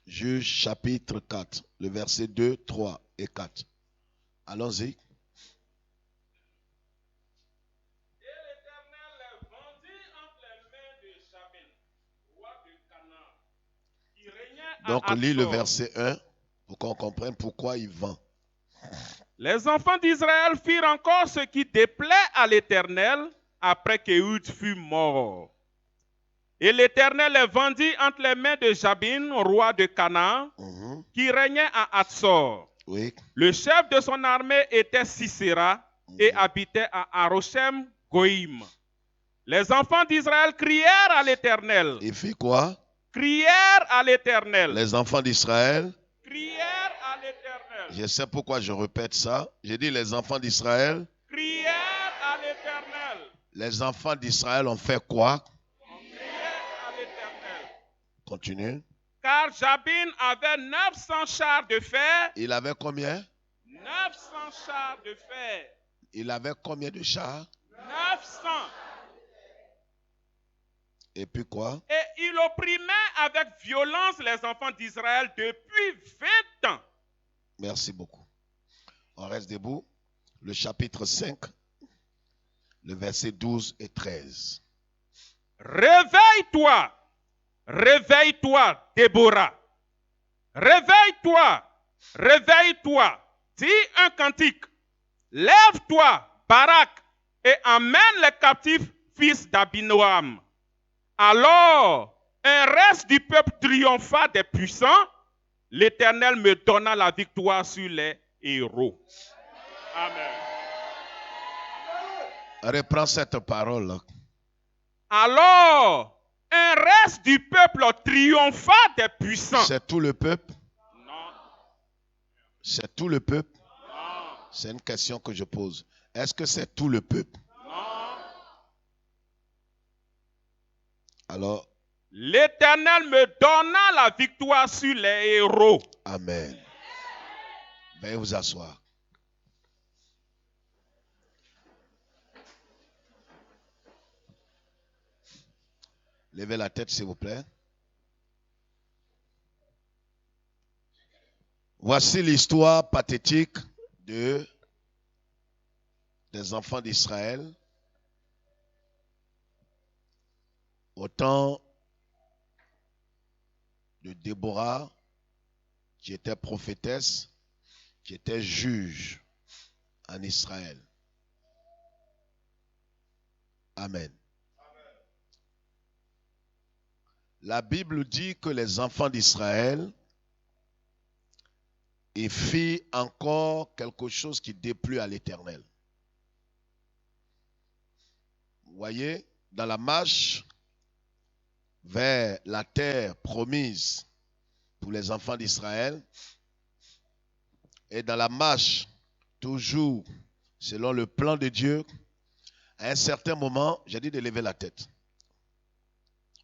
Juge chapitre 4, le verset 2, 3 et 4. Allons-y. Donc, lis le verset 1 pour qu'on comprenne pourquoi il vend. Les enfants d'Israël firent encore ce qui déplaît à l'Éternel après qu'Éhud fut mort. Et l'Éternel les vendit entre les mains de Jabin, roi de Canaan, qui régnait à Hatzor. Oui. Le chef de son armée était Sisera et habitait à Aroshem Goïm. Les enfants d'Israël crièrent à l'Éternel. Il fit quoi? Crièrent à l'Éternel. Les enfants d'Israël crièrent à l'Éternel. Je sais pourquoi je répète ça. J'ai dit les enfants d'Israël. Crièrent à l'Éternel. Les enfants d'Israël ont fait quoi? On criait à l'Éternel. Continue. Car Jabin avait 900 chars de fer. Il avait combien? 900 chars de fer. Il avait combien de chars? 900. Et puis quoi? Et il opprimait avec violence les enfants d'Israël depuis 20 ans. Merci beaucoup. On reste debout. Le chapitre 5, le verset 12 et 13. Réveille-toi. Réveille-toi, Déborah. Réveille-toi. Réveille-toi. Dis un cantique. Lève-toi, Barak, et emmène les captifs fils d'Abinoam. Alors, un reste du peuple triompha des puissants. L'Éternel me donna la victoire sur les héros. Amen. Reprends cette parole. Alors, un reste du peuple triompha des puissants. C'est tout le peuple? Non. C'est tout le peuple? Non. C'est une question que je pose. Est-ce que c'est tout le peuple? Non. Alors, l'Éternel me donna la victoire sur les héros. Amen. Veuillez vous asseoir. Levez la tête, s'il vous plaît. Voici l'histoire pathétique des enfants d'Israël au temps de Déborah, qui était prophétesse, qui était juge en Israël. Amen. La Bible dit que les enfants d'Israël firent encore quelque chose qui déplut à l'Éternel. Vous voyez, dans la marche vers la terre promise pour les enfants d'Israël, et dans la marche toujours selon le plan de Dieu, à un certain moment, j'ai dit de lever la tête.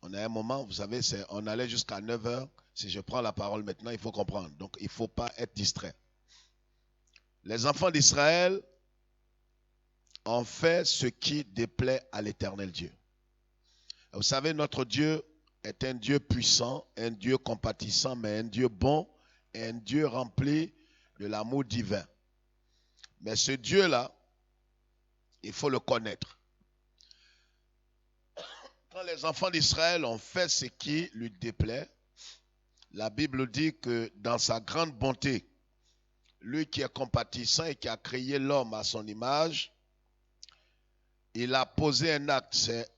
On a un moment, vous savez, on allait jusqu'à 9h. Si je prends la parole maintenant, il faut comprendre. Donc, il ne faut pas être distrait. Les enfants d'Israël ont fait ce qui déplaît à l'Éternel Dieu. Vous savez, notre Dieu est un Dieu puissant, un Dieu compatissant, mais un Dieu bon, et un Dieu rempli de l'amour divin. Mais ce Dieu-là, il faut le connaître. Quand les enfants d'Israël ont fait ce qui lui déplaît, la Bible dit que dans sa grande bonté, lui qui est compatissant et qui a créé l'homme à son image, il a posé un acte. C'est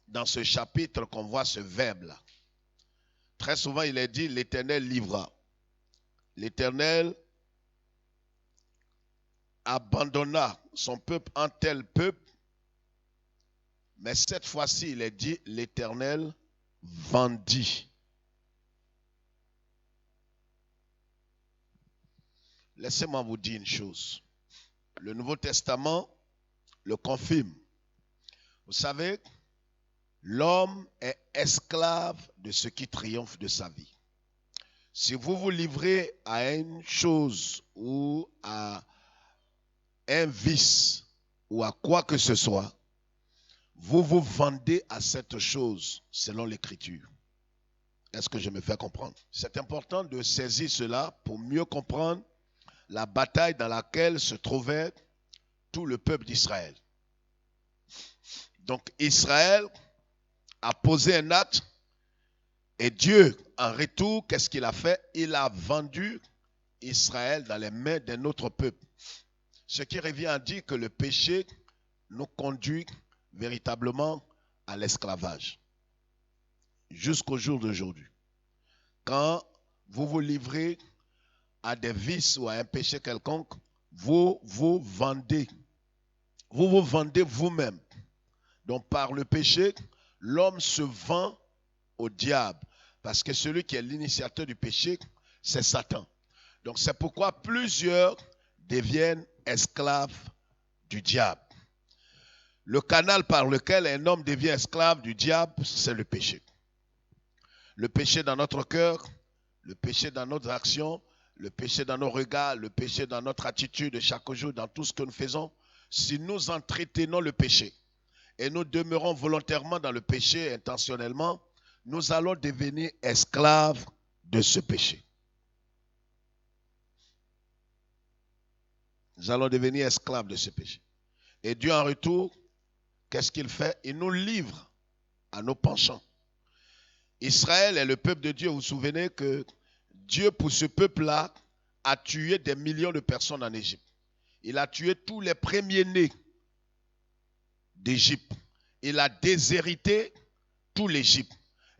dans ce chapitre qu'on voit ce verbe-là. Très souvent, il est dit, l'Éternel livra. L'Éternel abandonna son peuple en tel peuple, mais cette fois-ci, il est dit, l'Éternel vendit. Laissez-moi vous dire une chose. Le Nouveau Testament le confirme. Vous savez, l'homme est esclave de ce qui triomphe de sa vie. Si vous vous livrez à une chose ou à un vice ou à quoi que ce soit, vous vous vendez à cette chose selon l'Écriture. Est-ce que je me fais comprendre? C'est important de saisir cela pour mieux comprendre la bataille dans laquelle se trouvait tout le peuple d'Israël. Donc Israël a posé un acte et Dieu, en retour, qu'est-ce qu'il a fait? Il a vendu Israël dans les mains d'un autre peuple. Ce qui revient à dire que le péché nous conduit véritablement à l'esclavage. Jusqu'au jour d'aujourd'hui. Quand vous vous livrez à des vices ou à un péché quelconque, vous vous vendez. Vous vous vendez vous-même. Donc par le péché, l'homme se vend au diable. Parce que celui qui est l'initiateur du péché, c'est Satan. Donc c'est pourquoi plusieurs deviennent esclaves du diable. Le canal par lequel un homme devient esclave du diable, c'est le péché. Le péché dans notre cœur, le péché dans notre action, le péché dans nos regards, le péché dans notre attitude de chaque jour, dans tout ce que nous faisons. Si nous entretenons le péché et nous demeurons volontairement dans le péché intentionnellement, nous allons devenir esclaves de ce péché. Nous allons devenir esclaves de ce péché. Et Dieu en retour, qu'est-ce qu'il fait? Il nous livre à nos penchants. Israël est le peuple de Dieu. Vous vous souvenez que Dieu, pour ce peuple-là, a tué des millions de personnes en Égypte. Il a tué tous les premiers-nés d'Égypte. Il a déshérité tout l'Égypte.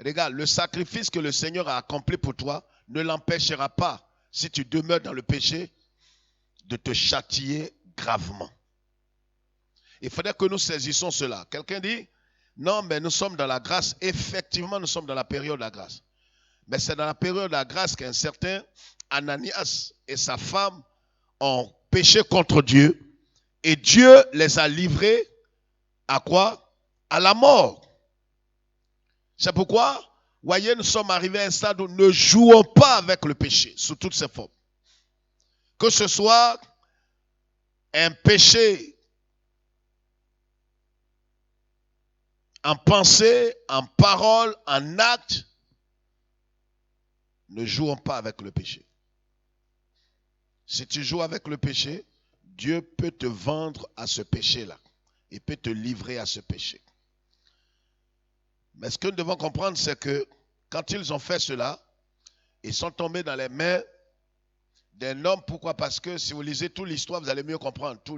Regarde, le sacrifice que le Seigneur a accompli pour toi ne l'empêchera pas, si tu demeures dans le péché, de te châtier gravement. Il faudrait que nous saisissions cela. Quelqu'un dit, non, mais nous sommes dans la grâce. Effectivement, nous sommes dans la période de la grâce. Mais c'est dans la période de la grâce qu'un certain Ananias et sa femme ont péché contre Dieu. Et Dieu les a livrés à quoi? À la mort. C'est pourquoi, voyez, nous sommes arrivés à un stade où ne jouons pas avec le péché sous toutes ses formes. Que ce soit un péché en pensée, en parole, en acte, ne jouons pas avec le péché. Si tu joues avec le péché, Dieu peut te vendre à ce péché-là. Il peut te livrer à ce péché. Mais ce que nous devons comprendre, c'est que quand ils ont fait cela, ils sont tombés dans les mains d'un homme. Pourquoi? Parce que si vous lisez toute l'histoire, vous allez mieux comprendre. Tout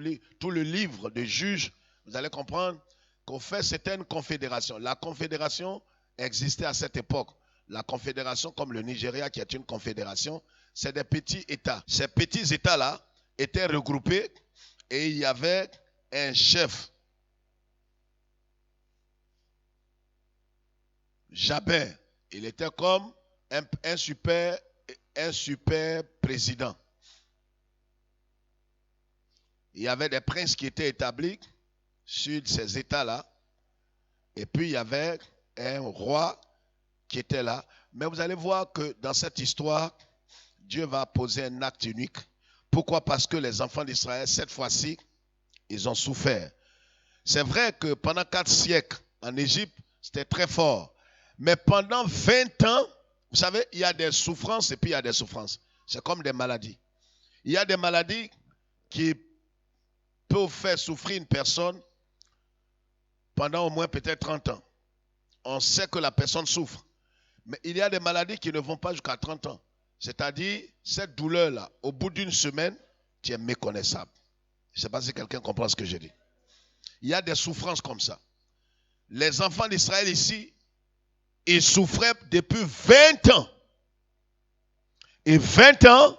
le livre de Juges, vous allez comprendre qu'au fait, c'était une confédération. La confédération existait à cette époque. La confédération, comme le Nigeria, qui est une confédération, c'est des petits États. Ces petits États-là étaient regroupés et il y avait un chef. Jabin, il était comme un super président. Il y avait des princes qui étaient établis sur ces États-là. Et puis il y avait un roi qui était là. Mais vous allez voir que dans cette histoire, Dieu va poser un acte unique. Pourquoi? Parce que les enfants d'Israël, cette fois-ci, ils ont souffert. C'est vrai que pendant 4 siècles en Égypte, c'était très fort. Mais pendant 20 ans, vous savez, il y a des souffrances et puis il y a des souffrances. C'est comme des maladies. Il y a des maladies qui peuvent faire souffrir une personne pendant au moins peut-être 30 ans. On sait que la personne souffre. Mais il y a des maladies qui ne vont pas jusqu'à 30 ans. C'est-à-dire, cette douleur-là, au bout d'une semaine, tu es méconnaissable. Je ne sais pas si quelqu'un comprend ce que je dis. Il y a des souffrances comme ça. Les enfants d'Israël ici, ils souffraient depuis 20 ans. Et 20 ans,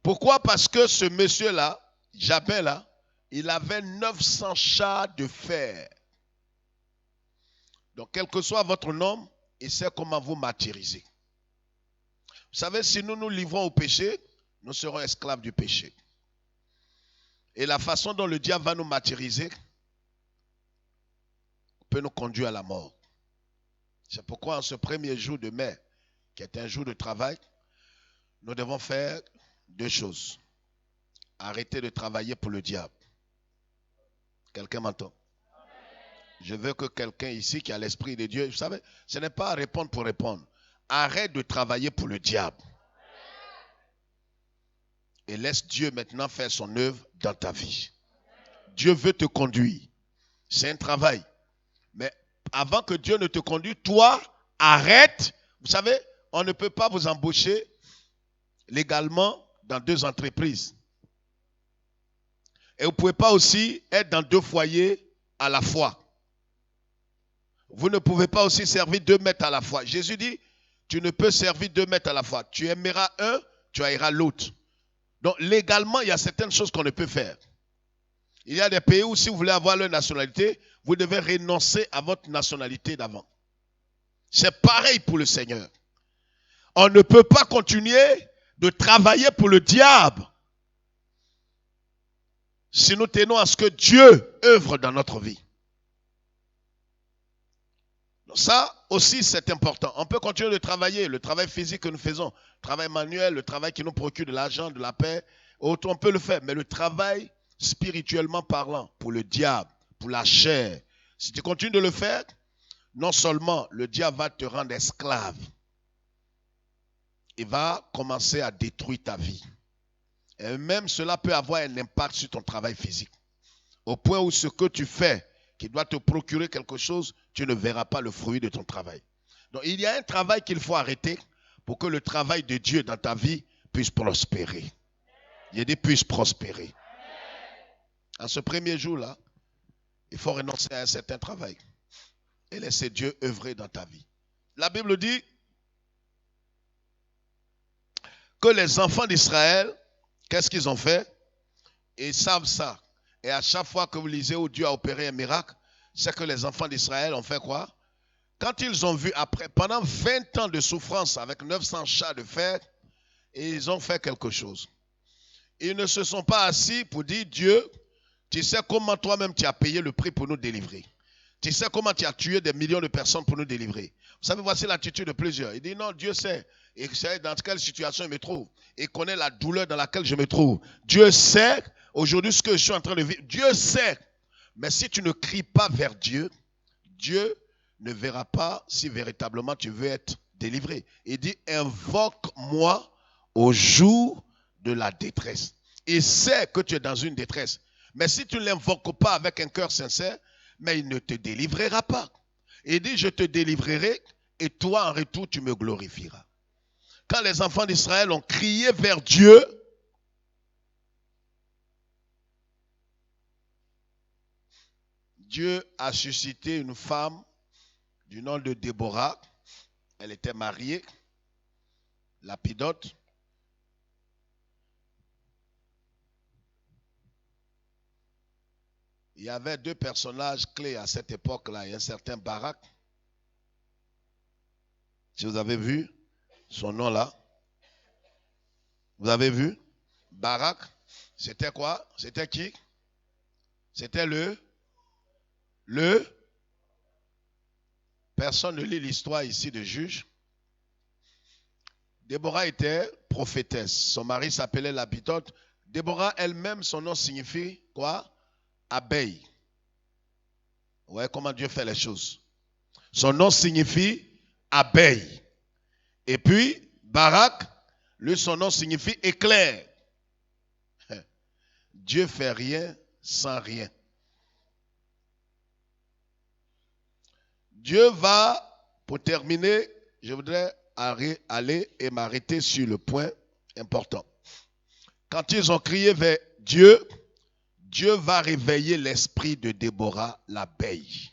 pourquoi? Parce que ce monsieur-là, Jabin-là, il avait 900 chars de fer. Donc, quel que soit votre nom, il sait comment vous martyriser. Vous savez, si nous nous livrons au péché, nous serons esclaves du péché. Et la façon dont le diable va nous martyriser peut nous conduire à la mort. C'est pourquoi en ce premier jour de mai, qui est un jour de travail, nous devons faire 2 choses. Arrêter de travailler pour le diable. Quelqu'un m'entend? Je veux que quelqu'un ici qui a l'esprit de Dieu, vous savez, ce n'est pas à répondre pour répondre. arrête de travailler pour le diable. Et laisse Dieu maintenant faire son œuvre dans ta vie. Dieu veut te conduire. C'est un travail. Mais avant que Dieu ne te conduise, toi, arrête. Vous savez, on ne peut pas vous embaucher légalement dans 2 entreprises. Et vous ne pouvez pas aussi être dans 2 foyers à la fois. Vous ne pouvez pas aussi servir 2 maîtres à la fois. Jésus dit, tu ne peux servir 2 maîtres à la fois. Tu aimeras un, tu haïras l'autre. Donc légalement, il y a certaines choses qu'on ne peut faire. Il y a des pays où si vous voulez avoir leur nationalité, vous devez renoncer à votre nationalité d'avant. C'est pareil pour le Seigneur. On ne peut pas continuer de travailler pour le diable si nous tenons à ce que Dieu œuvre dans notre vie. Donc ça aussi c'est important. On peut continuer de travailler, le travail physique que nous faisons, le travail manuel, le travail qui nous procure de l'argent, de la paix, on peut le faire. Mais le travail spirituellement parlant, pour le diable, pour la chair, si tu continues de le faire, non seulement le diable va te rendre esclave, il va commencer à détruire ta vie. Et même cela peut avoir un impact sur ton travail physique. Au point où ce que tu fais, qui doit te procurer quelque chose, tu ne verras pas le fruit de ton travail. Donc il y a un travail qu'il faut arrêter pour que le travail de Dieu dans ta vie puisse prospérer. Il dit puisse prospérer. En ce premier jour-là, il faut renoncer à un certain travail et laisser Dieu œuvrer dans ta vie. La Bible dit que les enfants d'Israël, qu'est-ce qu'ils ont fait? Ils savent ça. Et à chaque fois que vous lisez où Dieu a opéré un miracle, c'est que les enfants d'Israël ont fait quoi? Quand ils ont vu après, pendant 20 ans de souffrance avec 900 chats de fer, ils ont fait quelque chose. Ils ne se sont pas assis pour dire, Dieu, tu sais comment toi-même tu as payé le prix pour nous délivrer. Tu sais comment tu as tué des millions de personnes pour nous délivrer. Vous savez, voici l'attitude de plusieurs. Il dit, non, Dieu sait. Et sait dans quelle situation il me trouve. Il connaît la douleur dans laquelle je me trouve. Dieu sait aujourd'hui ce que je suis en train de vivre. Dieu sait. Mais si tu ne cries pas vers Dieu, Dieu ne verra pas si véritablement tu veux être délivré. Il dit, invoque-moi au jour de la détresse. Il sait que tu es dans une détresse. Mais si tu ne l'invoques pas avec un cœur sincère, mais il ne te délivrera pas. Il dit, je te délivrerai et toi en retour, tu me glorifieras. Quand les enfants d'Israël ont crié vers Dieu, Dieu a suscité une femme du nom de Déborah. Elle était mariée, Lapidote. Il y avait 2 personnages clés à cette époque-là. Il y a un certain Barak. Si vous avez vu son nom là. Vous avez vu? Barak, c'était quoi? C'était qui? C'était le personne ne lit l'histoire ici de Juges. Déborah était prophétesse. Son mari s'appelait Lapidote. Déborah elle-même, son nom signifie quoi? Abeille. Vous voyez comment Dieu fait les choses. Son nom signifie abeille. Et puis, Barak, lui, son nom signifie éclair. Dieu fait rien sans rien. Dieu va, pour terminer, je voudrais aller et m'arrêter sur le point important. Quand ils ont crié vers Dieu, Dieu va réveiller l'esprit de Déborah, l'abeille.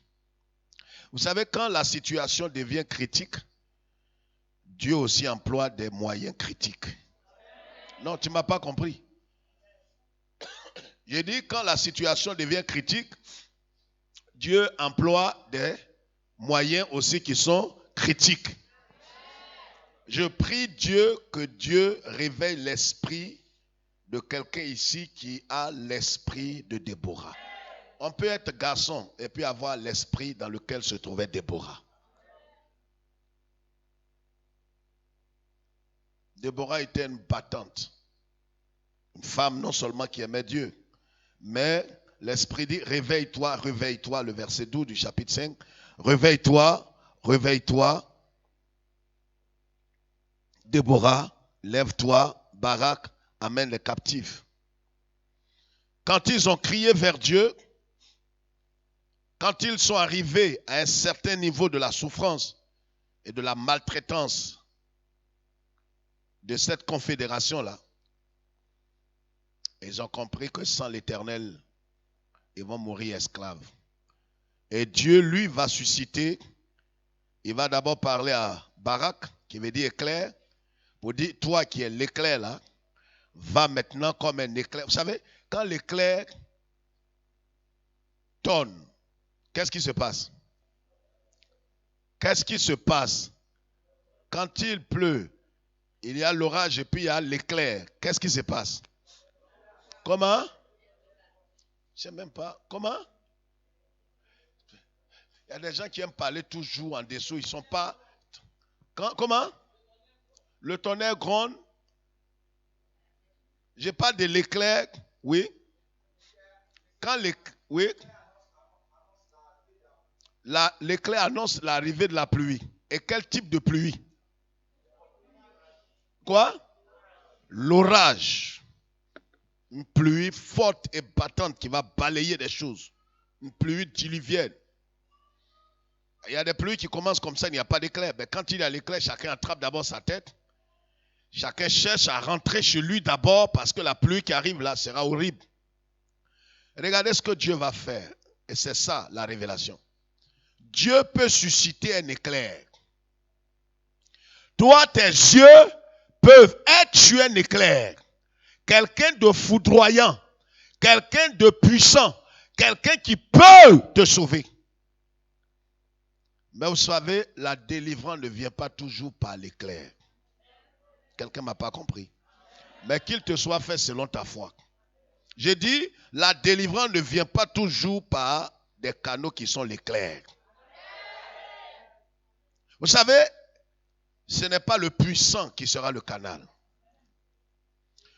Vous savez, quand la situation devient critique, Dieu aussi emploie des moyens critiques. Non, tu ne m'as pas compris. J'ai dit, quand la situation devient critique, Dieu emploie des moyens aussi qui sont critiques. Je prie Dieu que Dieu réveille l'esprit de quelqu'un ici qui a l'esprit de Déborah. On peut être garçon et puis avoir l'esprit dans lequel se trouvait Déborah. Déborah était une battante. Une femme non seulement qui aimait Dieu, mais l'esprit dit, réveille-toi, réveille-toi, le verset 12 du chapitre 5. Réveille-toi, réveille-toi. Déborah, lève-toi, Barak, amène les captifs. Quand ils ont crié vers Dieu, quand ils sont arrivés à un certain niveau de la souffrance et de la maltraitance de cette confédération-là, ils ont compris que sans l'Éternel, ils vont mourir esclaves. Et Dieu, lui, va susciter, il va d'abord parler à Barak, qui veut dire éclair, pour dire, toi qui es l'éclair là, va maintenant comme un éclair. Vous savez, quand l'éclair tonne, qu'est-ce qui se passe? Qu'est-ce qui se passe? Quand il pleut, il y a l'orage et puis il y a l'éclair. Qu'est-ce qui se passe? Comment? Je ne sais même pas. Comment? Il y a des gens qui aiment parler toujours en dessous. Ils ne sont pas... Comment? Le tonnerre gronde. Je parle de l'éclair. Oui. Quand oui. L'éclair annonce l'arrivée de la pluie. Et quel type de pluie? Quoi? L'orage. Une pluie forte et battante qui va balayer des choses. Une pluie diluvienne. Il y a des pluies qui commencent comme ça, il n'y a pas d'éclair. Mais quand il y a l'éclair, chacun attrape d'abord sa tête. Chacun cherche à rentrer chez lui d'abord parce que la pluie qui arrive là sera horrible. Regardez ce que Dieu va faire. Et c'est ça la révélation. Dieu peut susciter un éclair. Toi, tes yeux peuvent être sur un éclair. Quelqu'un de foudroyant, quelqu'un de puissant, quelqu'un qui peut te sauver. Mais vous savez, la délivrance ne vient pas toujours par l'éclair. Quelqu'un ne m'a pas compris. Mais qu'il te soit fait selon ta foi. J'ai dit, la délivrance ne vient pas toujours par des canaux qui sont l'éclair. Vous savez, ce n'est pas le puissant qui sera le canal.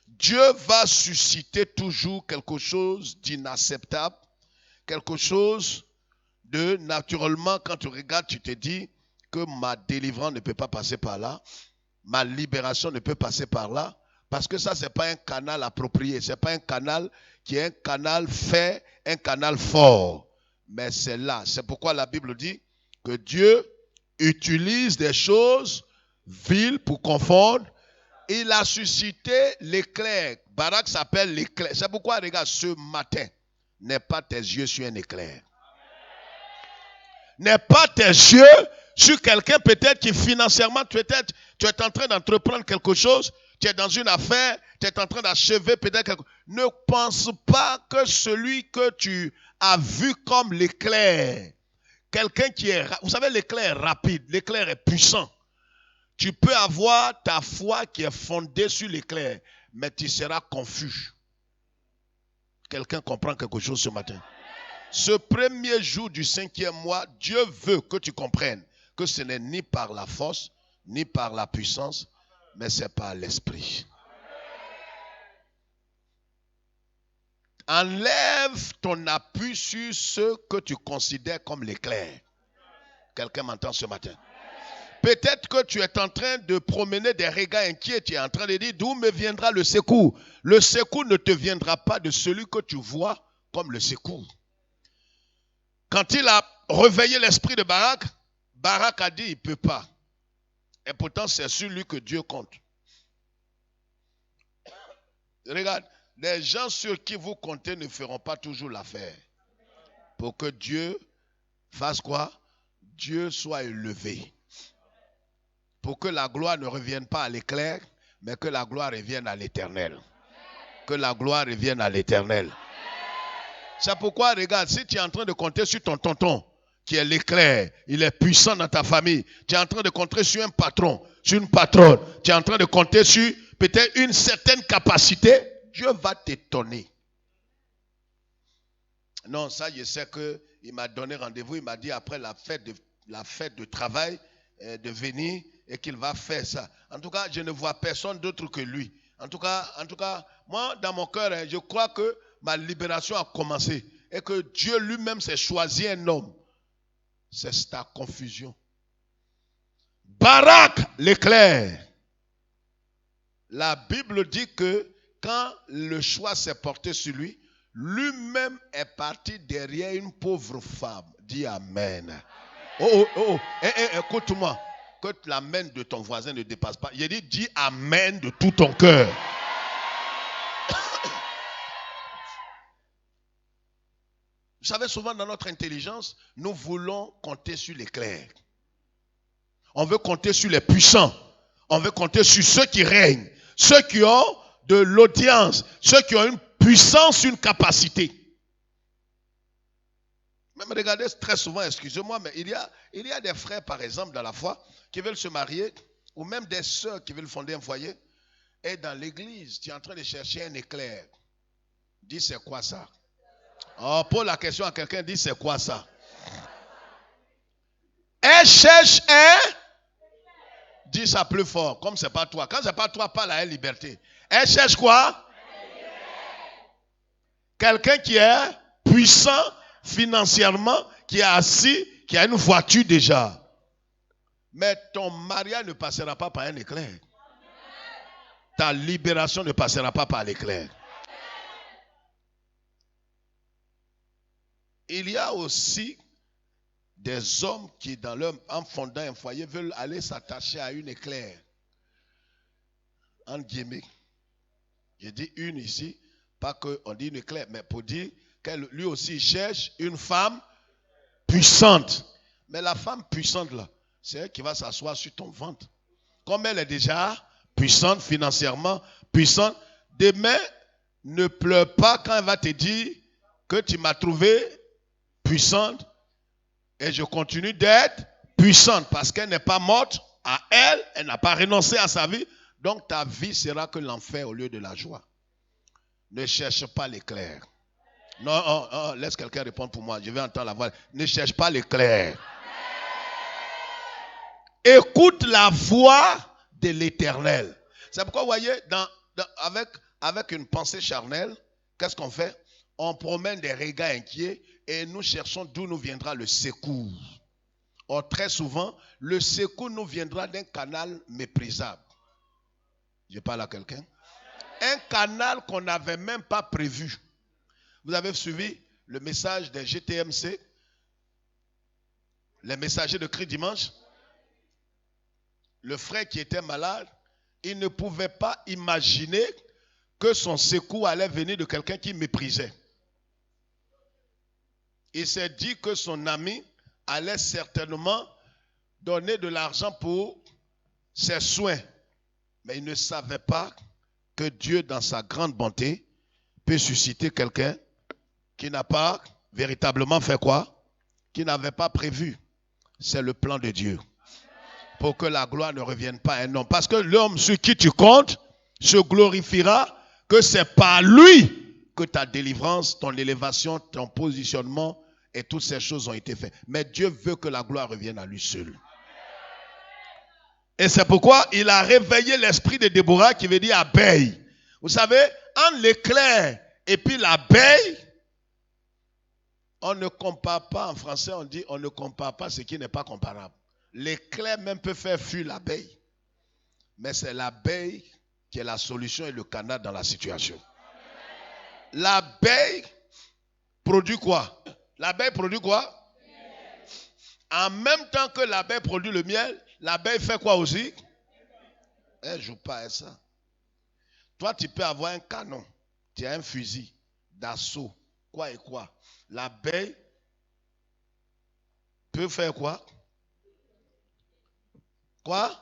Dieu va susciter toujours quelque chose d'inacceptable, quelque chose de naturellement, quand tu regardes, tu te dis que ma délivrance ne peut pas passer par là, ma libération ne peut passer par là, parce que ça, ce n'est pas un canal approprié, ce n'est pas un canal qui est un canal fait, un canal fort, mais c'est là. C'est pourquoi la Bible dit que Dieu utilise des choses viles pour confondre. Il a suscité l'éclair. Barak s'appelle l'éclair. C'est pourquoi, regarde, ce matin, n'aie pas tes yeux sur un éclair. N'aie pas tes yeux sur quelqu'un peut-être qui financièrement, peut-être, tu es en train d'entreprendre quelque chose, tu es dans une affaire, tu es en train d'achever peut-être quelque chose. Ne pense pas que celui que tu as vu comme l'éclair, quelqu'un qui est, vous savez, l'éclair est rapide, l'éclair est puissant. Tu peux avoir ta foi qui est fondée sur l'éclair, mais tu seras confus. Quelqu'un comprend quelque chose ce matin? Ce premier jour du 5e mois, Dieu veut que tu comprennes que ce n'est ni par la force, ni par la puissance, mais c'est par l'esprit. Enlève ton appui sur ce que tu considères comme l'éclair. Quelqu'un m'entend ce matin? Peut-être que tu es en train de promener des regards inquiets. Tu es en train de dire, d'où me viendra le secours? Le secours ne te viendra pas de celui que tu vois comme le secours. Quand il a réveillé l'esprit de Barak, Barak a dit, il ne peut pas. Et pourtant, c'est sur lui que Dieu compte. Regarde, les gens sur qui vous comptez ne feront pas toujours l'affaire. Pour que Dieu fasse quoi? Dieu soit élevé. Pour que la gloire ne revienne pas à l'éclair, mais que la gloire revienne à l'Éternel. Que la gloire revienne à l'Éternel. C'est pourquoi, regarde, si tu es en train de compter sur ton tonton, qui est l'éclair, il est puissant dans ta famille, tu es en train de compter sur un patron, sur une patronne, tu es en train de compter sur peut-être une certaine capacité, Dieu va t'étonner. Non, ça, je sais qu'il m'a donné rendez-vous, il m'a dit après la fête de travail, de venir et qu'il va faire ça. En tout cas, je ne vois personne d'autre que lui. En tout cas, moi, dans mon cœur, je crois que ma libération a commencé et que Dieu lui-même s'est choisi un homme. C'est ta confusion. Barak, l'éclair, La Bible dit que quand le choix s'est porté sur lui, lui-même est parti derrière une pauvre femme. Dis Amen. Écoute-moi. Que l'amen de ton voisin ne dépasse pas. J'ai dit, dis Amen de tout ton cœur. Vous savez, souvent dans notre intelligence, nous voulons compter sur les clercs. On veut compter sur les puissants. On veut compter sur ceux qui règnent. Ceux qui ont de l'audience. Ceux qui ont une puissance, une capacité. Même regardez très souvent, excusez-moi, mais il y a des frères, par exemple, dans la foi, qui veulent se marier, ou même des sœurs qui veulent fonder un foyer. Et dans l'église, tu es en train de chercher un éclair. Dis, c'est quoi ça? Oh, pose la question à quelqu'un, dis, c'est quoi ça? Elle cherche un. Dis ça plus fort, comme c'est pas toi. Quand c'est pas toi, parle à elle liberté. Elle cherche quoi? Quelqu'un qui est puissant financièrement, qui est assis, qui a une voiture déjà. Mais ton mariage ne passera pas par un éclair. Ta libération ne passera pas par l'éclair. Il y a aussi des hommes qui, en fondant un foyer, veulent aller s'attacher à une éclair. En guillemets. Je dis une ici, pas qu'on dit une éclair, mais pour dire que lui aussi cherche une femme puissante. Mais la femme puissante là, c'est elle qui va s'asseoir sur ton ventre. Comme elle est déjà puissante financièrement, puissante, demain, ne pleure pas quand elle va te dire que tu m'as trouvé puissante et je continue d'être puissante parce qu'elle n'est pas morte à elle, elle n'a pas renoncé à sa vie. Donc ta vie sera que l'enfer au lieu de la joie. Ne cherche pas l'éclair. Non, laisse quelqu'un répondre pour moi. Je vais entendre la voix. Ne cherche pas l'éclair. Écoute la voix de l'Éternel. C'est pourquoi vous voyez, avec une pensée charnelle, qu'est-ce qu'on fait? On promène des regards inquiets et nous cherchons d'où nous viendra le secours. Or, très souvent, le secours nous viendra d'un canal méprisable. Je parle à quelqu'un. Un canal qu'on n'avait même pas prévu. Vous avez suivi le message des GTMC, les messagers de Cri Dimanche. Le frère qui était malade, il ne pouvait pas imaginer que son secours allait venir de quelqu'un qui méprisait. Il s'est dit que son ami allait certainement donner de l'argent pour ses soins. Mais il ne savait pas que Dieu, dans sa grande bonté, peut susciter quelqu'un qui n'a pas véritablement fait quoi? Qui n'avait pas prévu. C'est le plan de Dieu. Pour que la gloire ne revienne pas à un homme. Parce que l'homme sur qui tu comptes se glorifiera que c'est par lui que ta délivrance, ton élévation, ton positionnement et toutes ces choses ont été faites. Mais Dieu veut que la gloire revienne à lui seul. Et c'est pourquoi il a réveillé l'esprit de Déborah qui veut dire abeille. Vous savez, entre l'éclair et puis l'abeille, on ne compare pas, en français on dit on ne compare pas ce qui n'est pas comparable. L'éclair même peut faire fuir l'abeille. Mais c'est l'abeille qui est la solution et le canal dans la situation. L'abeille produit quoi? L'abeille produit quoi? En même temps que l'abeille produit le miel, l'abeille fait quoi aussi? Elle ne joue pas à ça. Toi, tu peux avoir un canon, tu as un fusil d'assaut, quoi et quoi. L'abeille peut faire quoi? Quoi?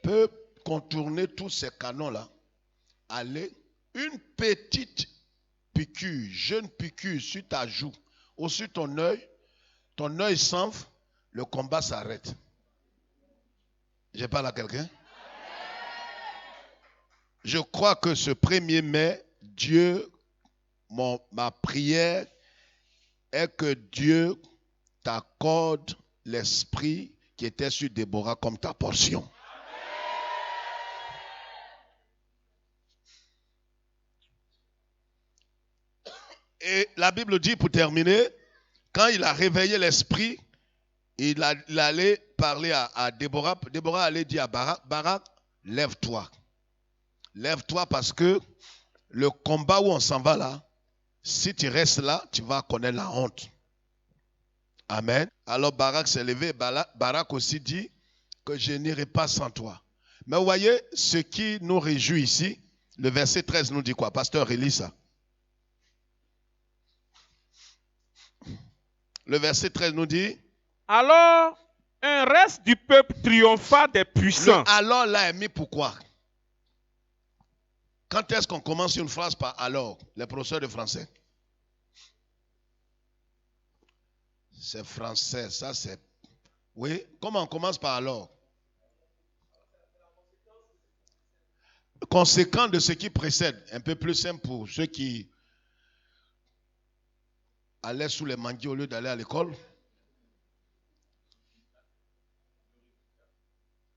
Peut contourner tous ces canons-là, aller, une petite piqûre, jeune piqûre sur ta joue ou sur ton œil s'enfle, le combat s'arrête. Je parle à quelqu'un? Je crois que ce 1er mai, Dieu, ma prière est que Dieu t'accorde l'esprit qui était sur Déborah comme ta portion. Et la Bible dit, pour terminer, quand il a réveillé l'esprit, il allait parler à Déborah. Déborah allait dire à Barak, Barak, lève-toi. Lève-toi parce que le combat où on s'en va là, si tu restes là, tu vas connaître la honte. Amen. Alors Barak s'est levé. Barak aussi dit que je n'irai pas sans toi. Mais vous voyez, ce qui nous réjouit ici, le verset 13 nous dit quoi? Pasteur, relis ça. Le verset 13 nous dit... Alors, un reste du peuple triompha des puissants. Le alors là est mis pourquoi? Quand est-ce qu'on commence une phrase par alors? Les professeurs de français. C'est français, ça c'est... Oui, comment on commence par alors? Conséquent de ce qui précède. Un peu plus simple pour ceux qui allaient sous les manguiers au lieu d'aller à l'école.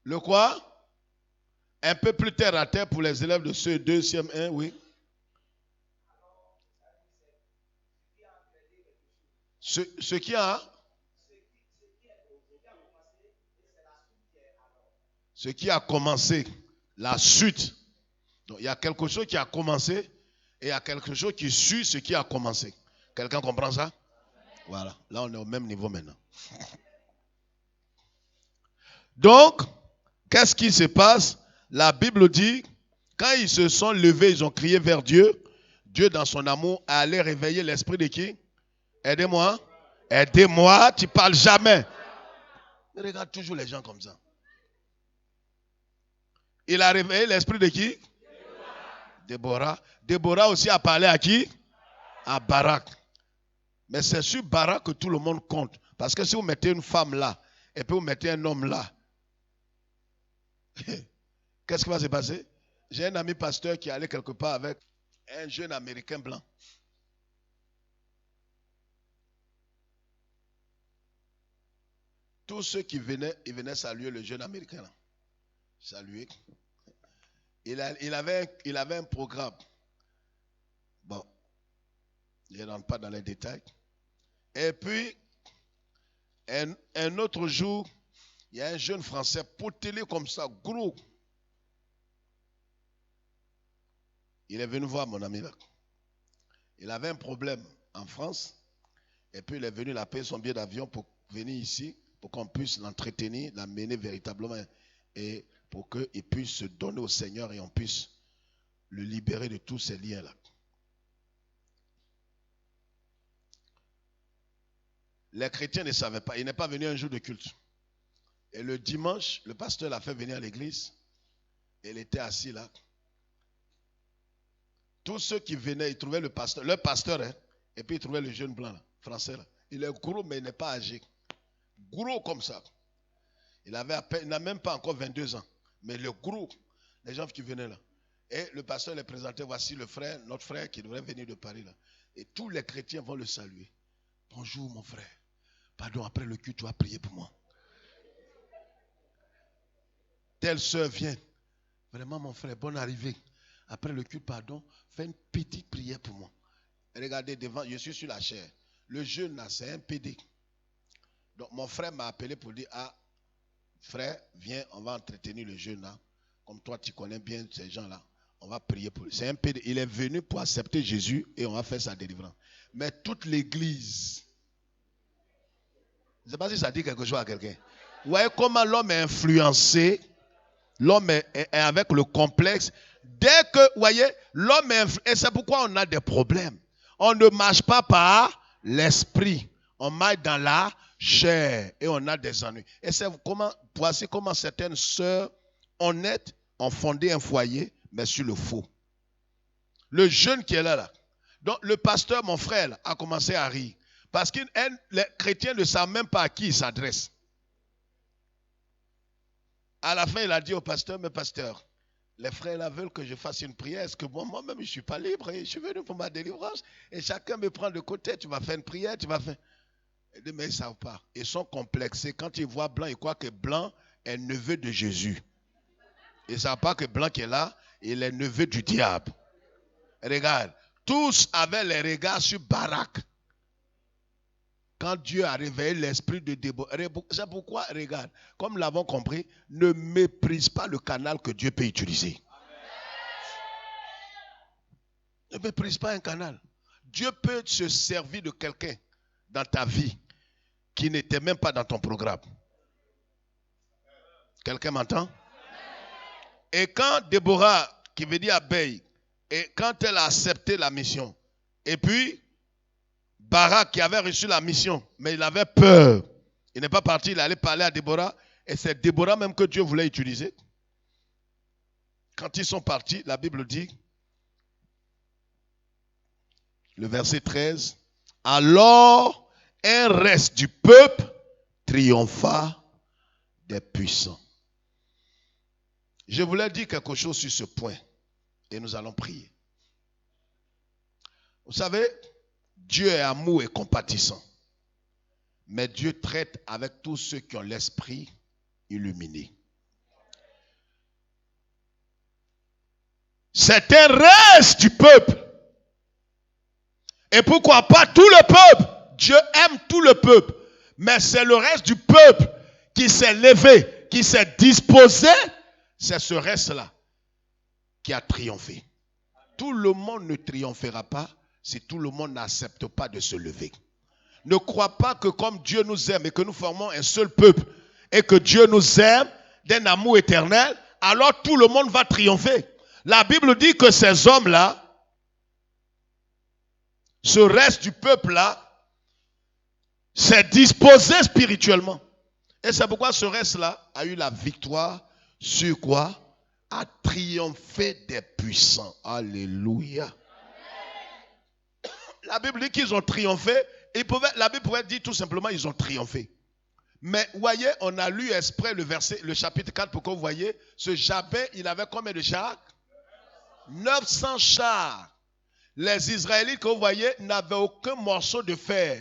Le quoi? Un peu plus terre à terre pour les élèves de ce deuxième 1, oui. Ce qui a... Ce qui a commencé, la suite. Donc, il y a quelque chose qui a commencé et il y a quelque chose qui suit ce qui a commencé. Quelqu'un comprend ça? Voilà. Là, on est au même niveau maintenant. Donc, qu'est-ce qui se passe? La Bible dit, quand ils se sont levés, ils ont crié vers Dieu. Dieu, dans son amour, allait réveiller l'esprit de qui? Aidez-moi. Aidez-moi, tu ne parles jamais. Mais regarde toujours les gens comme ça. Il a réveillé l'esprit de qui? Déborah. Déborah aussi a parlé à qui? À Barak. Mais c'est sur Barak que tout le monde compte. Parce que si vous mettez une femme là, et puis vous mettez un homme là, qu'est-ce qui va se passer? J'ai un ami pasteur qui allait quelque part avec un jeune Américain blanc. Tous ceux qui venaient, ils venaient saluer le jeune Américain là. Saluer. Il avait un programme. Bon, je ne rentre pas dans les détails. Et puis, un autre jour, il y a un jeune Français potelé comme ça, gros. Il est venu voir mon ami là. Il avait un problème en France. Et puis, il est venu, il a payé son billet d'avion pour venir ici, pour qu'on puisse l'entretenir, l'amener véritablement. Et pour qu'il puisse se donner au Seigneur et on puisse le libérer de tous ces liens-là. Les chrétiens ne savaient pas. Il n'est pas venu un jour de culte. Et le dimanche, le pasteur l'a fait venir à l'église. Il était assis là. Tous ceux qui venaient, ils trouvaient le pasteur, hein, et puis ils trouvaient le jeune blanc, là, français. Là. Il est gros, mais il n'est pas âgé. Gros comme ça. Il n'a même pas encore 22 ans. Mais le gros, les gens qui venaient là. Et le pasteur les présentait, voici le frère, notre frère qui devrait venir de Paris là. Et tous les chrétiens vont le saluer. Bonjour mon frère. Pardon, après le culte, tu vas prier pour moi. Telle soeur vient. Vraiment mon frère, bonne arrivée. Après le culte, pardon, fais une petite prière pour moi. Regardez devant, je suis sur la chair. Le jeune là, c'est un PD. Donc mon frère m'a appelé pour dire, ah, frère, viens, on va entretenir le jeune là. Comme toi, tu connais bien ces gens-là. On va prier pour lui. C'est un PD. Il est venu pour accepter Jésus et on va faire sa délivrance. Mais toute l'église, je ne sais pas si ça dit quelque chose à quelqu'un. Vous voyez comment l'homme est influencé. L'homme est avec le complexe. Dès que, vous voyez, l'homme est... Et c'est pourquoi on a des problèmes. On ne marche pas par l'esprit. On marche dans la chair. Et on a des ennuis. Et c'est comment, voici comment certaines sœurs honnêtes ont fondé un foyer, mais sur le faux. Le jeune qui est là. Donc le pasteur, mon frère, là, a commencé à rire. Parce que les chrétiens ne savent même pas à qui ils s'adressent. À la fin, il a dit au pasteur, mais pasteur, les frères là veulent que je fasse une prière. Est-ce que moi-même, je ne suis pas libre? Je suis venu pour ma délivrance. Et chacun me prend de côté. Tu vas faire une prière, tu vas faire... Mais ils ne savent pas. Ils sont complexés. Quand ils voient blanc, ils croient que blanc est neveu de Jésus. Ils ne savent pas que blanc qui est là, il est neveu du diable. Regarde, tous avaient les regards sur Barak. Quand Dieu a réveillé l'esprit de Déborah. C'est pourquoi, regarde, comme nous l'avons compris, ne méprise pas le canal que Dieu peut utiliser. Ne méprise pas un canal. Dieu peut se servir de quelqu'un dans ta vie qui n'était même pas dans ton programme. Quelqu'un m'entend? Et quand Déborah, qui veut dire abeille, et quand elle a accepté la mission, et puis Barak qui avait reçu la mission, mais il avait peur. Il n'est pas parti, il allait parler à Déborah, et c'est Déborah même que Dieu voulait utiliser. Quand ils sont partis, la Bible dit, le verset 13, alors un reste du peuple triompha des puissants. Je voulais dire quelque chose sur ce point et nous allons prier. Vous savez, Dieu est amour et compatissant. Mais Dieu traite avec tous ceux qui ont l'esprit illuminé. C'est un reste du peuple. Et pourquoi pas tout le peuple? Dieu aime tout le peuple. Mais c'est le reste du peuple qui s'est levé, qui s'est disposé. C'est ce reste-là qui a triomphé. Tout le monde ne triomphera pas si tout le monde n'accepte pas de se lever. Ne crois pas que comme Dieu nous aime et que nous formons un seul peuple et que Dieu nous aime d'un amour éternel, alors tout le monde va triompher. La Bible dit que ces hommes-là, ce reste du peuple-là, s'est disposé spirituellement. Et c'est pourquoi ce reste-là a eu la victoire sur quoi? A triomphé des puissants. Alléluia. La Bible dit qu'ils ont triomphé. La Bible pouvait dire tout simplement ils ont triomphé. Mais vous voyez, on a lu exprès le chapitre 4 pour que vous voyez, ce Jabin, il avait combien de chars? 900 chars. Les Israélites que vous voyez n'avaient aucun morceau de fer.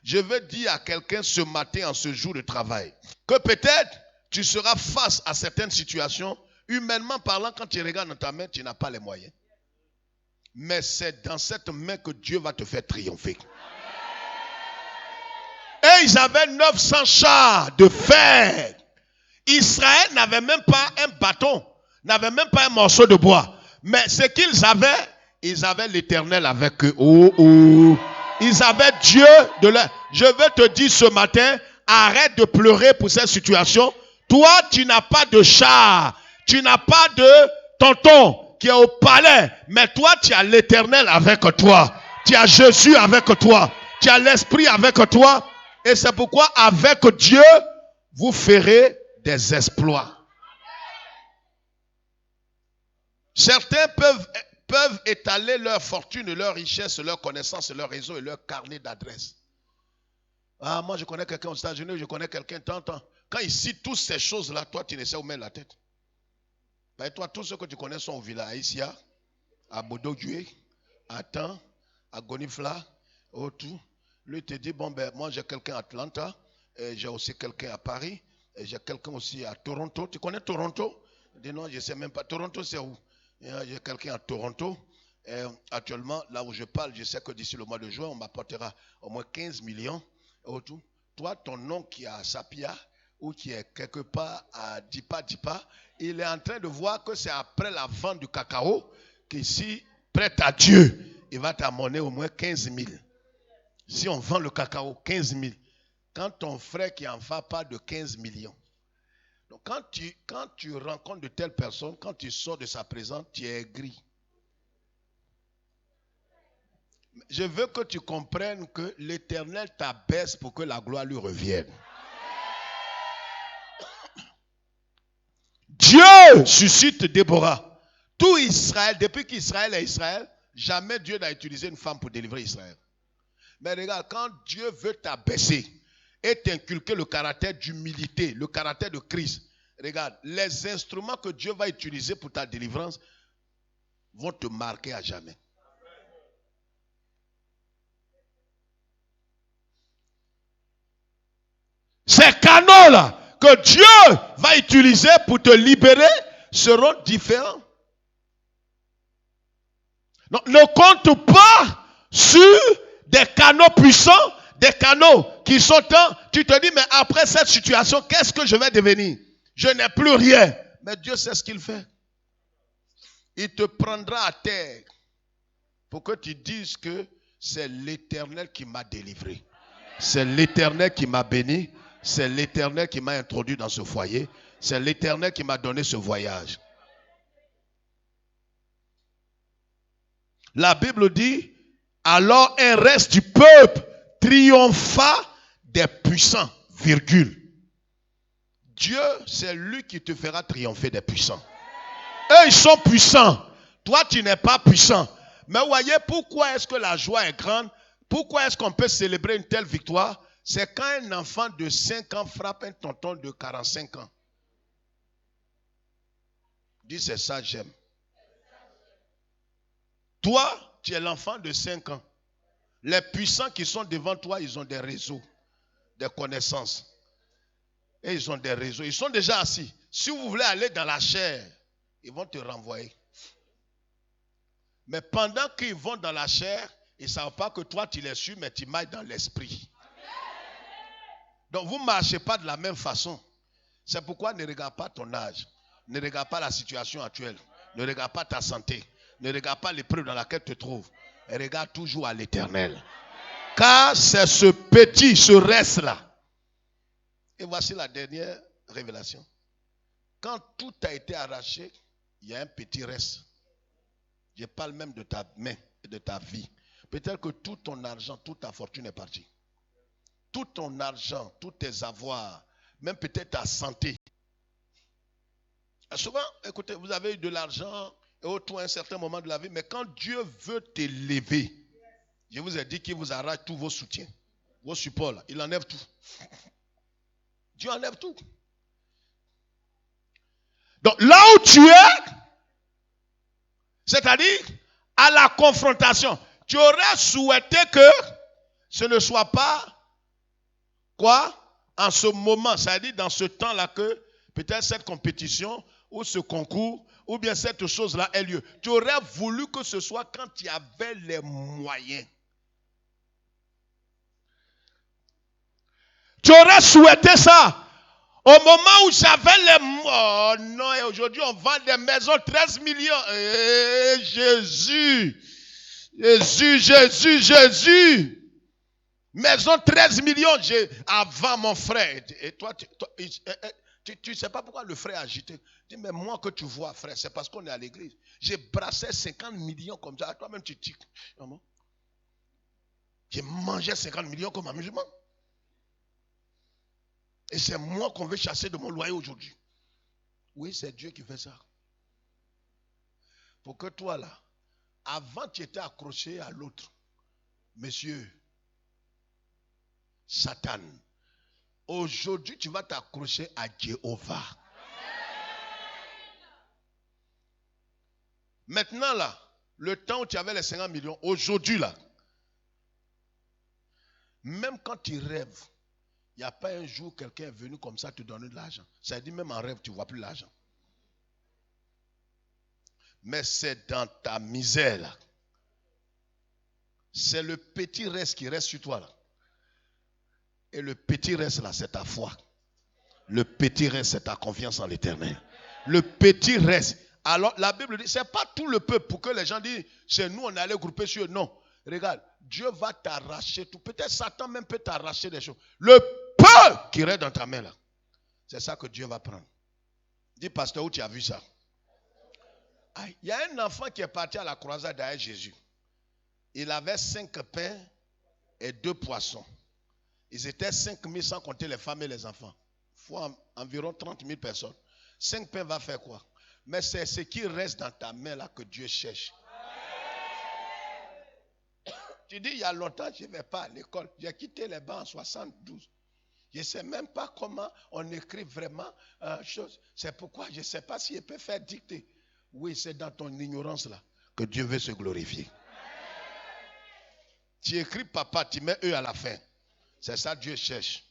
Je veux dire à quelqu'un ce matin, en ce jour de travail, que peut-être tu seras face à certaines situations. Humainement parlant, quand tu regardes dans ta main, tu n'as pas les moyens. Mais c'est dans cette main que Dieu va te faire triompher. Et ils avaient 900 chars de fer. Israël n'avait même pas un bâton, n'avait même pas un morceau de bois. Mais ce qu'ils avaient, ils avaient l'Éternel avec eux. Oh, oh. Ils avaient Dieu de leur... Je veux te dire ce matin, arrête de pleurer pour cette situation. Toi, tu n'as pas de char. Tu n'as pas de tonton qui est au palais. Mais toi, tu as l'Éternel avec toi. Tu as Jésus avec toi. Tu as l'Esprit avec toi. Et c'est pourquoi avec Dieu, vous ferez des exploits. Certains peuvent étaler leur fortune, leur richesse, leur connaissance, leur réseau et leur carnet d'adresse. Ah, moi je connais quelqu'un aux États-Unis, je connais quelqu'un tant. Quand ils citent toutes ces choses-là, toi tu ne sais où mettre la tête. Ben, toi, tous ceux que tu connais sont au village, à Issia, à Bodo-Dué, à Tan, à Gonifla, au tout. Lui te dit, bon ben moi j'ai quelqu'un à Atlanta, et j'ai aussi quelqu'un à Paris, et j'ai quelqu'un aussi à Toronto. Tu connais Toronto? Il dit non, je ne sais même pas. Toronto c'est où? J'ai quelqu'un à Toronto. Et actuellement, là où je parle, je sais que d'ici le mois de juin, on m'apportera au moins 15 millions. Autour. Toi, ton nom qui est à Sapia, ou qui est quelque part à Dipa, il est en train de voir que c'est après la vente du cacao qu'ici, prêt à Dieu, il va t'amener au moins 15 000. Si on vend le cacao, 15 000. Quand ton frère qui en va pas de 15 millions. Donc quand tu rencontres de telles personnes, quand tu sors de sa présence, tu es aigri. Je veux que tu comprennes que l'Éternel t'abaisse pour que la gloire lui revienne. Dieu suscite Déborah. Tout Israël, depuis qu'Israël est Israël, jamais Dieu n'a utilisé une femme pour délivrer Israël. Mais regarde, quand Dieu veut t'abaisser et t'inculquer le caractère d'humilité, le caractère de Christ, regarde, les instruments que Dieu va utiliser pour ta délivrance vont te marquer à jamais. Ces canaux-là que Dieu va utiliser pour te libérer seront différents. Donc, ne compte pas sur des canaux puissants, des canaux qui sont temps. Tu te dis, mais après cette situation, qu'est-ce que je vais devenir? Je n'ai plus rien. Mais Dieu sait ce qu'il fait. Il te prendra à terre pour que tu dises que c'est l'Éternel qui m'a délivré. C'est l'Éternel qui m'a béni. C'est l'Éternel qui m'a introduit dans ce foyer. C'est l'Éternel qui m'a donné ce voyage. La Bible dit, alors un reste du peuple triompha des puissants, virgule. Dieu, c'est lui qui te fera triompher des puissants. Eux, ils sont puissants. Toi, tu n'es pas puissant. Mais voyez, pourquoi est-ce que la joie est grande? Pourquoi est-ce qu'on peut célébrer une telle victoire? C'est quand un enfant de 5 ans frappe un tonton de 45 ans. Dis, c'est ça, j'aime. Toi, tu es l'enfant de 5 ans. Les puissants qui sont devant toi, ils ont des réseaux, des connaissances. Et ils ont des réseaux. Ils sont déjà assis. Si vous voulez aller dans la chair, ils vont te renvoyer. Mais pendant qu'ils vont dans la chair, ils ne savent pas que toi, tu les suis, mais tu mailles dans l'esprit. Donc, vous ne marchez pas de la même façon. C'est pourquoi ne regarde pas ton âge. Ne regarde pas la situation actuelle. Ne regarde pas ta santé. Ne regarde pas l'épreuve dans laquelle tu te trouves. Et regarde toujours à l'Éternel. Car c'est ce petit, ce reste-là. Et voici la dernière révélation. Quand tout a été arraché, il y a un petit reste. Je parle même de ta main et de ta vie. Peut-être que tout ton argent, toute ta fortune est partie. Tout ton argent, tous tes avoirs, même peut-être ta santé. Et souvent, écoutez, vous avez eu de l'argent autour à un certain moment de la vie, mais quand Dieu veut t'élever, je vous ai dit qu'il vous arrache tous vos soutiens, vos supports, là, il enlève tout. Dieu enlève tout. Donc là où tu es, c'est-à-dire à la confrontation, tu aurais souhaité que ce ne soit pas quoi? En ce moment, c'est-à-dire dans ce temps-là que peut-être cette compétition ou ce concours ou bien cette chose-là ait lieu. Tu aurais voulu que ce soit quand il y avait les moyens. Tu aurais souhaité ça. Au moment où j'avais les... Oh non, et aujourd'hui on vend des maisons 13 millions. Jésus. Maison 13 millions avant mon frère. Et toi, tu ne sais pas pourquoi le frère a agité. Dis, mais moi que tu vois, frère, c'est parce qu'on est à l'église. J'ai brassé 50 millions comme ça. Toi-même, tu tiques. J'ai mangé 50 millions comme un musulman. Et c'est moi qu'on veut chasser de mon loyer aujourd'hui. Oui, c'est Dieu qui fait ça. Pour que toi là, avant tu étais accroché à l'autre. Monsieur, Satan, aujourd'hui tu vas t'accrocher à Jéhovah. Maintenant là, le temps où tu avais les 50 millions, aujourd'hui là, même quand tu rêves, il n'y a pas un jour quelqu'un est venu comme ça te donner de l'argent. Ça dit même en rêve, tu ne vois plus l'argent. Mais c'est dans ta misère là. C'est le petit reste qui reste sur toi là. Et le petit reste là, c'est ta foi. Le petit reste, c'est ta confiance en l'Éternel. Le petit reste. Alors la Bible dit, ce n'est pas tout le peuple pour que les gens disent, c'est nous on est allé grouper sur eux. Non. Regarde, Dieu va t'arracher tout. Peut-être Satan même peut t'arracher des choses. Le peu qui reste dans ta main là, c'est ça que Dieu va prendre. Dis, pasteur, où tu as vu ça? Il y a un enfant qui est parti à la croisade avec Jésus. Il avait 5 pains et 2 poissons. Ils étaient 5 000 sans compter les femmes et les enfants. Fois environ 30 000 personnes. 5 pains va faire quoi? Mais c'est ce qui reste dans ta main là que Dieu cherche. Tu dis, il y a longtemps, je ne vais pas à l'école. J'ai quitté les bancs en 72. Je ne sais même pas comment on écrit vraiment chose. C'est pourquoi je ne sais pas si je peux faire dicter. Oui, c'est dans ton ignorance là que Dieu veut se glorifier. Tu écris papa, tu mets eux à la fin. C'est ça Dieu cherche.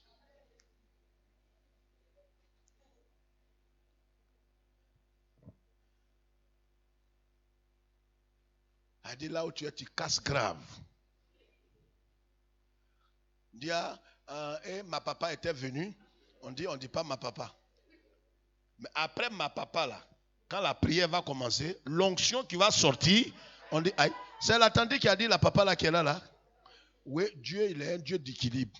Elle dit là où tu es, tu casses grave. On dit, ma papa était venu. On dit pas ma papa. Mais après ma papa là, quand la prière va commencer, l'onction qui va sortir, on dit, aïe, C'est la tante qui a dit, la papa là qui est là. Oui, Dieu, il est un Dieu d'équilibre.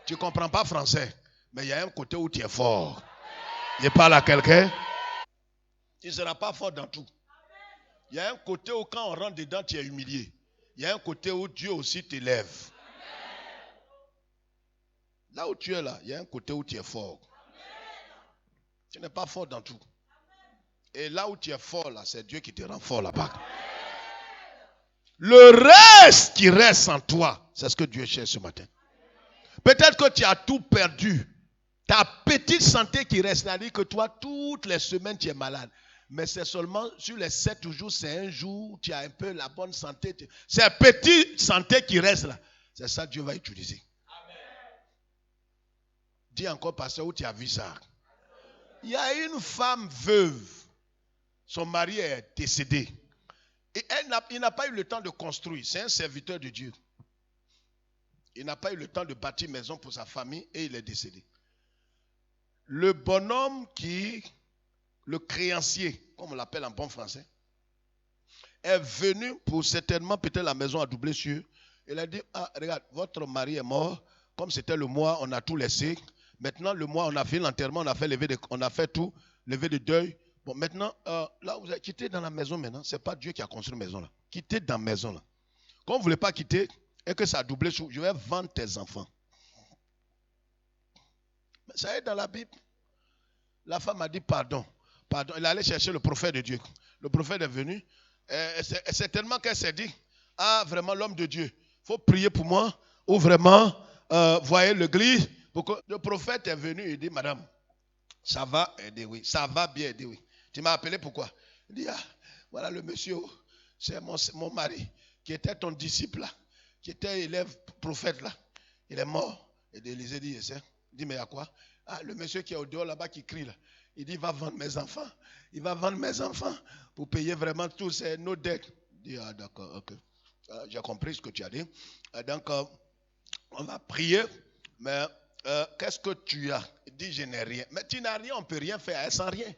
Tu ne comprends pas français, mais il y a un côté où tu es fort. Je parle à quelqu'un. Tu ne seras pas fort dans tout. Il y a un côté où quand on rentre dedans, tu es humilié. Il y a un côté où Dieu aussi t'élève. Là où tu es là, il y a un côté où tu es fort. Tu n'es pas fort dans tout. Et là où tu es fort là, c'est Dieu qui te rend fort là-bas. Le reste qui reste en toi, c'est ce que Dieu cherche ce matin. Peut-être que tu as tout perdu. Ta petite santé qui reste, c'est-à-dire que toi, toutes les semaines, tu es malade. Mais c'est seulement sur les 7 jours, c'est un jour, tu as un peu la bonne santé. C'est la petite santé qui reste là. C'est ça que Dieu va utiliser. Amen. Dis encore, pasteur, où tu as vu ça? Il y a une femme veuve. Son mari est décédé. Et il n'a pas eu le temps de construire. C'est un serviteur de Dieu. Il n'a pas eu le temps de bâtir maison pour sa famille et il est décédé. Le bonhomme le créancier, comme on l'appelle en bon français, est venu pour certainement, peut-être la maison a doublé sur. Il a dit, ah, regarde, votre mari est mort. Comme c'était le mois, on a tout laissé. Maintenant, le mois, on a fait l'enterrement, on a fait tout, levé de deuil. Bon, maintenant, là, vous avez quitté dans la maison maintenant. Ce n'est pas Dieu qui a construit la maison là. Quittez dans la maison là. Quand vous ne voulez pas quitter et que ça a doublé sur, je vais vendre tes enfants. Mais ça est dans la Bible. La femme a dit pardon. Pardon. Elle allait chercher le prophète de Dieu. Le prophète est venu. C'est tellement qu'elle s'est dit, ah vraiment l'homme de Dieu, il faut prier pour moi. Ou vraiment, voyez l'église. Le prophète est venu et dit, madame, ça va aider, oui. Ça va bien aider, oui. Tu m'as appelé pourquoi? Il dit, ah, voilà le monsieur, c'est mon mari, qui était ton disciple là, qui était élève prophète là. Il est mort. Et Élisée dit, il dit, mais à quoi? Ah, le monsieur qui est au dehors là-bas qui crie là. Il dit, il va vendre mes enfants. Il va vendre mes enfants pour payer vraiment tous nos dettes. Il dit, ah d'accord, ok. J'ai compris ce que tu as dit. Donc, on va prier. Mais qu'est-ce que tu as? Il dit, je n'ai rien. Mais tu n'as rien, on ne peut rien faire sans rien.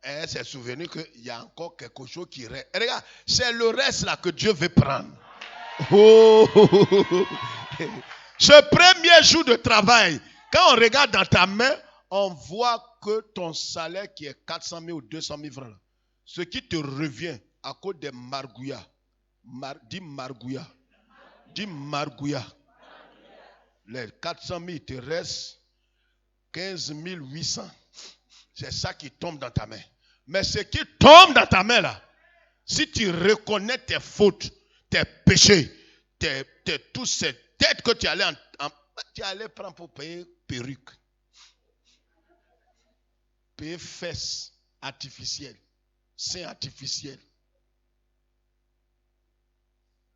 Et elle s'est souvenue qu'il y a encore quelque chose qui reste. Et regarde, c'est le reste là que Dieu veut prendre. Oh. Ce premier jour de travail, quand on regarde dans ta main, on voit que ton salaire qui est 400 000 ou 200 000 francs, ce qui te revient à cause des margouillas. Dis margouillas. Dis margouillas. Les 400 000, il te reste 15 800. C'est ça qui tombe dans ta main. Mais ce qui tombe dans ta main là, si tu reconnais tes fautes, tes péchés, toutes ces dettes que tu allais prendre pour payer perruque, payer fesses artificielles, seins artificiels,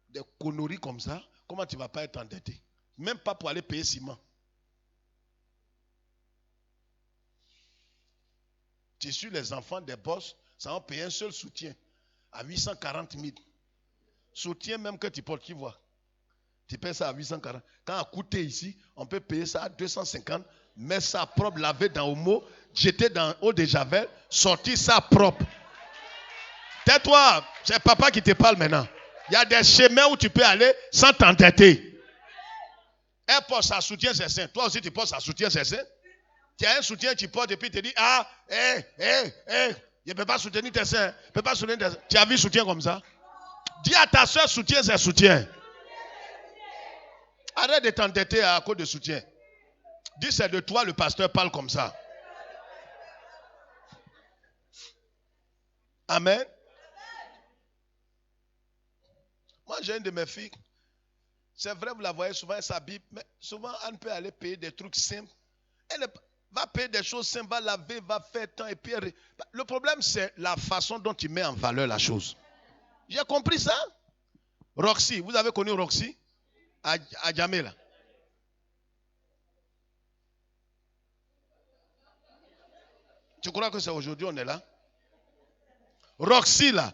des conneries comme ça, comment tu ne vas pas être endetté? Même pas pour aller payer ciment. Tu suis les enfants des boss, ça va payer un seul soutien à 840 000. Soutien même que tu portes, qui voit? Tu payes ça à 840. Quand à coûter ici, on peut payer ça à 250, mettre ça propre, laver dans Omo, jeter dans eau de Javel, sortir ça propre. Tais-toi, c'est papa qui te parle maintenant. Il y a des chemins où tu peux aller sans t'endetter. Elle porte sa soutien, c'est sain. Toi aussi, tu portes sa soutien, c'est sain. Tu as un soutien, tu portes et puis tu te dis, ah, je ne peux pas soutenir tes seins. Je ne peux pas soutenir tes seins. Tu as vu soutien comme ça? Dis à ta soeur, soutien, c'est soutien. Arrête de t'endetter à cause de soutien. Dis, c'est de toi, le pasteur parle comme ça. Amen. Moi, j'ai une de mes filles. C'est vrai, vous la voyez souvent, elle s'habille. Mais souvent, elle peut aller payer des trucs simples. Elle va payer des choses simples, va laver, va faire tant. Et puis, le problème, c'est la façon dont tu mets en valeur la chose. J'ai compris ça. Roxy, vous avez connu Roxy? À Djamé, là. Tu crois que c'est aujourd'hui on est là? Roxy, là.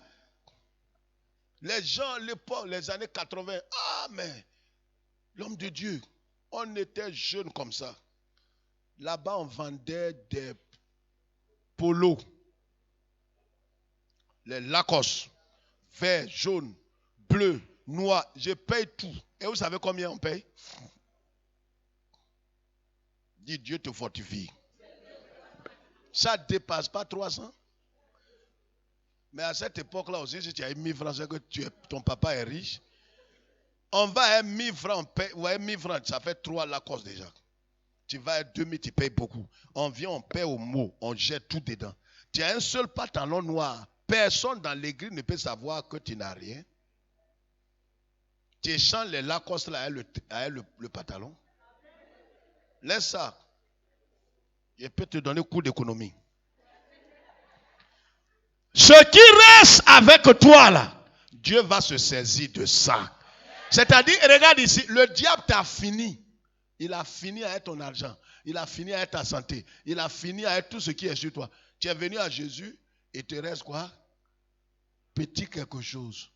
Les gens, l'époque, les années 80, ah, mais l'homme de Dieu, on était jeunes comme ça. Là-bas, on vendait des polos, les Lacoste. vert, jaune, bleu, noir. Je paye tout. Et vous savez combien on paye? Dis Dieu te fortifie. Ça ne dépasse pas 300. Mais à cette époque-là aussi, si tu as 1000 francs, c'est que ton papa est riche. On va à 1000 francs, ouais, 1000 francs, ça fait 3 Lacoste déjà. Tu vas à 2000, tu payes beaucoup. On vient, on paie au mot, on jette tout dedans. Tu as un seul pantalon noir. Personne dans l'église ne peut savoir que tu n'as rien. Tu échanges les Lacoste là avec le pantalon. Laisse ça. Je peux te donner cours d'économie. Ce qui reste avec toi là, Dieu va se saisir de ça. C'est-à-dire, regarde ici, le diable t'a fini. Il a fini avec ton argent. Il a fini avec ta santé. Il a fini avec tout ce qui est sur toi. Tu es venu à Jésus et te reste quoi? Petit quelque chose.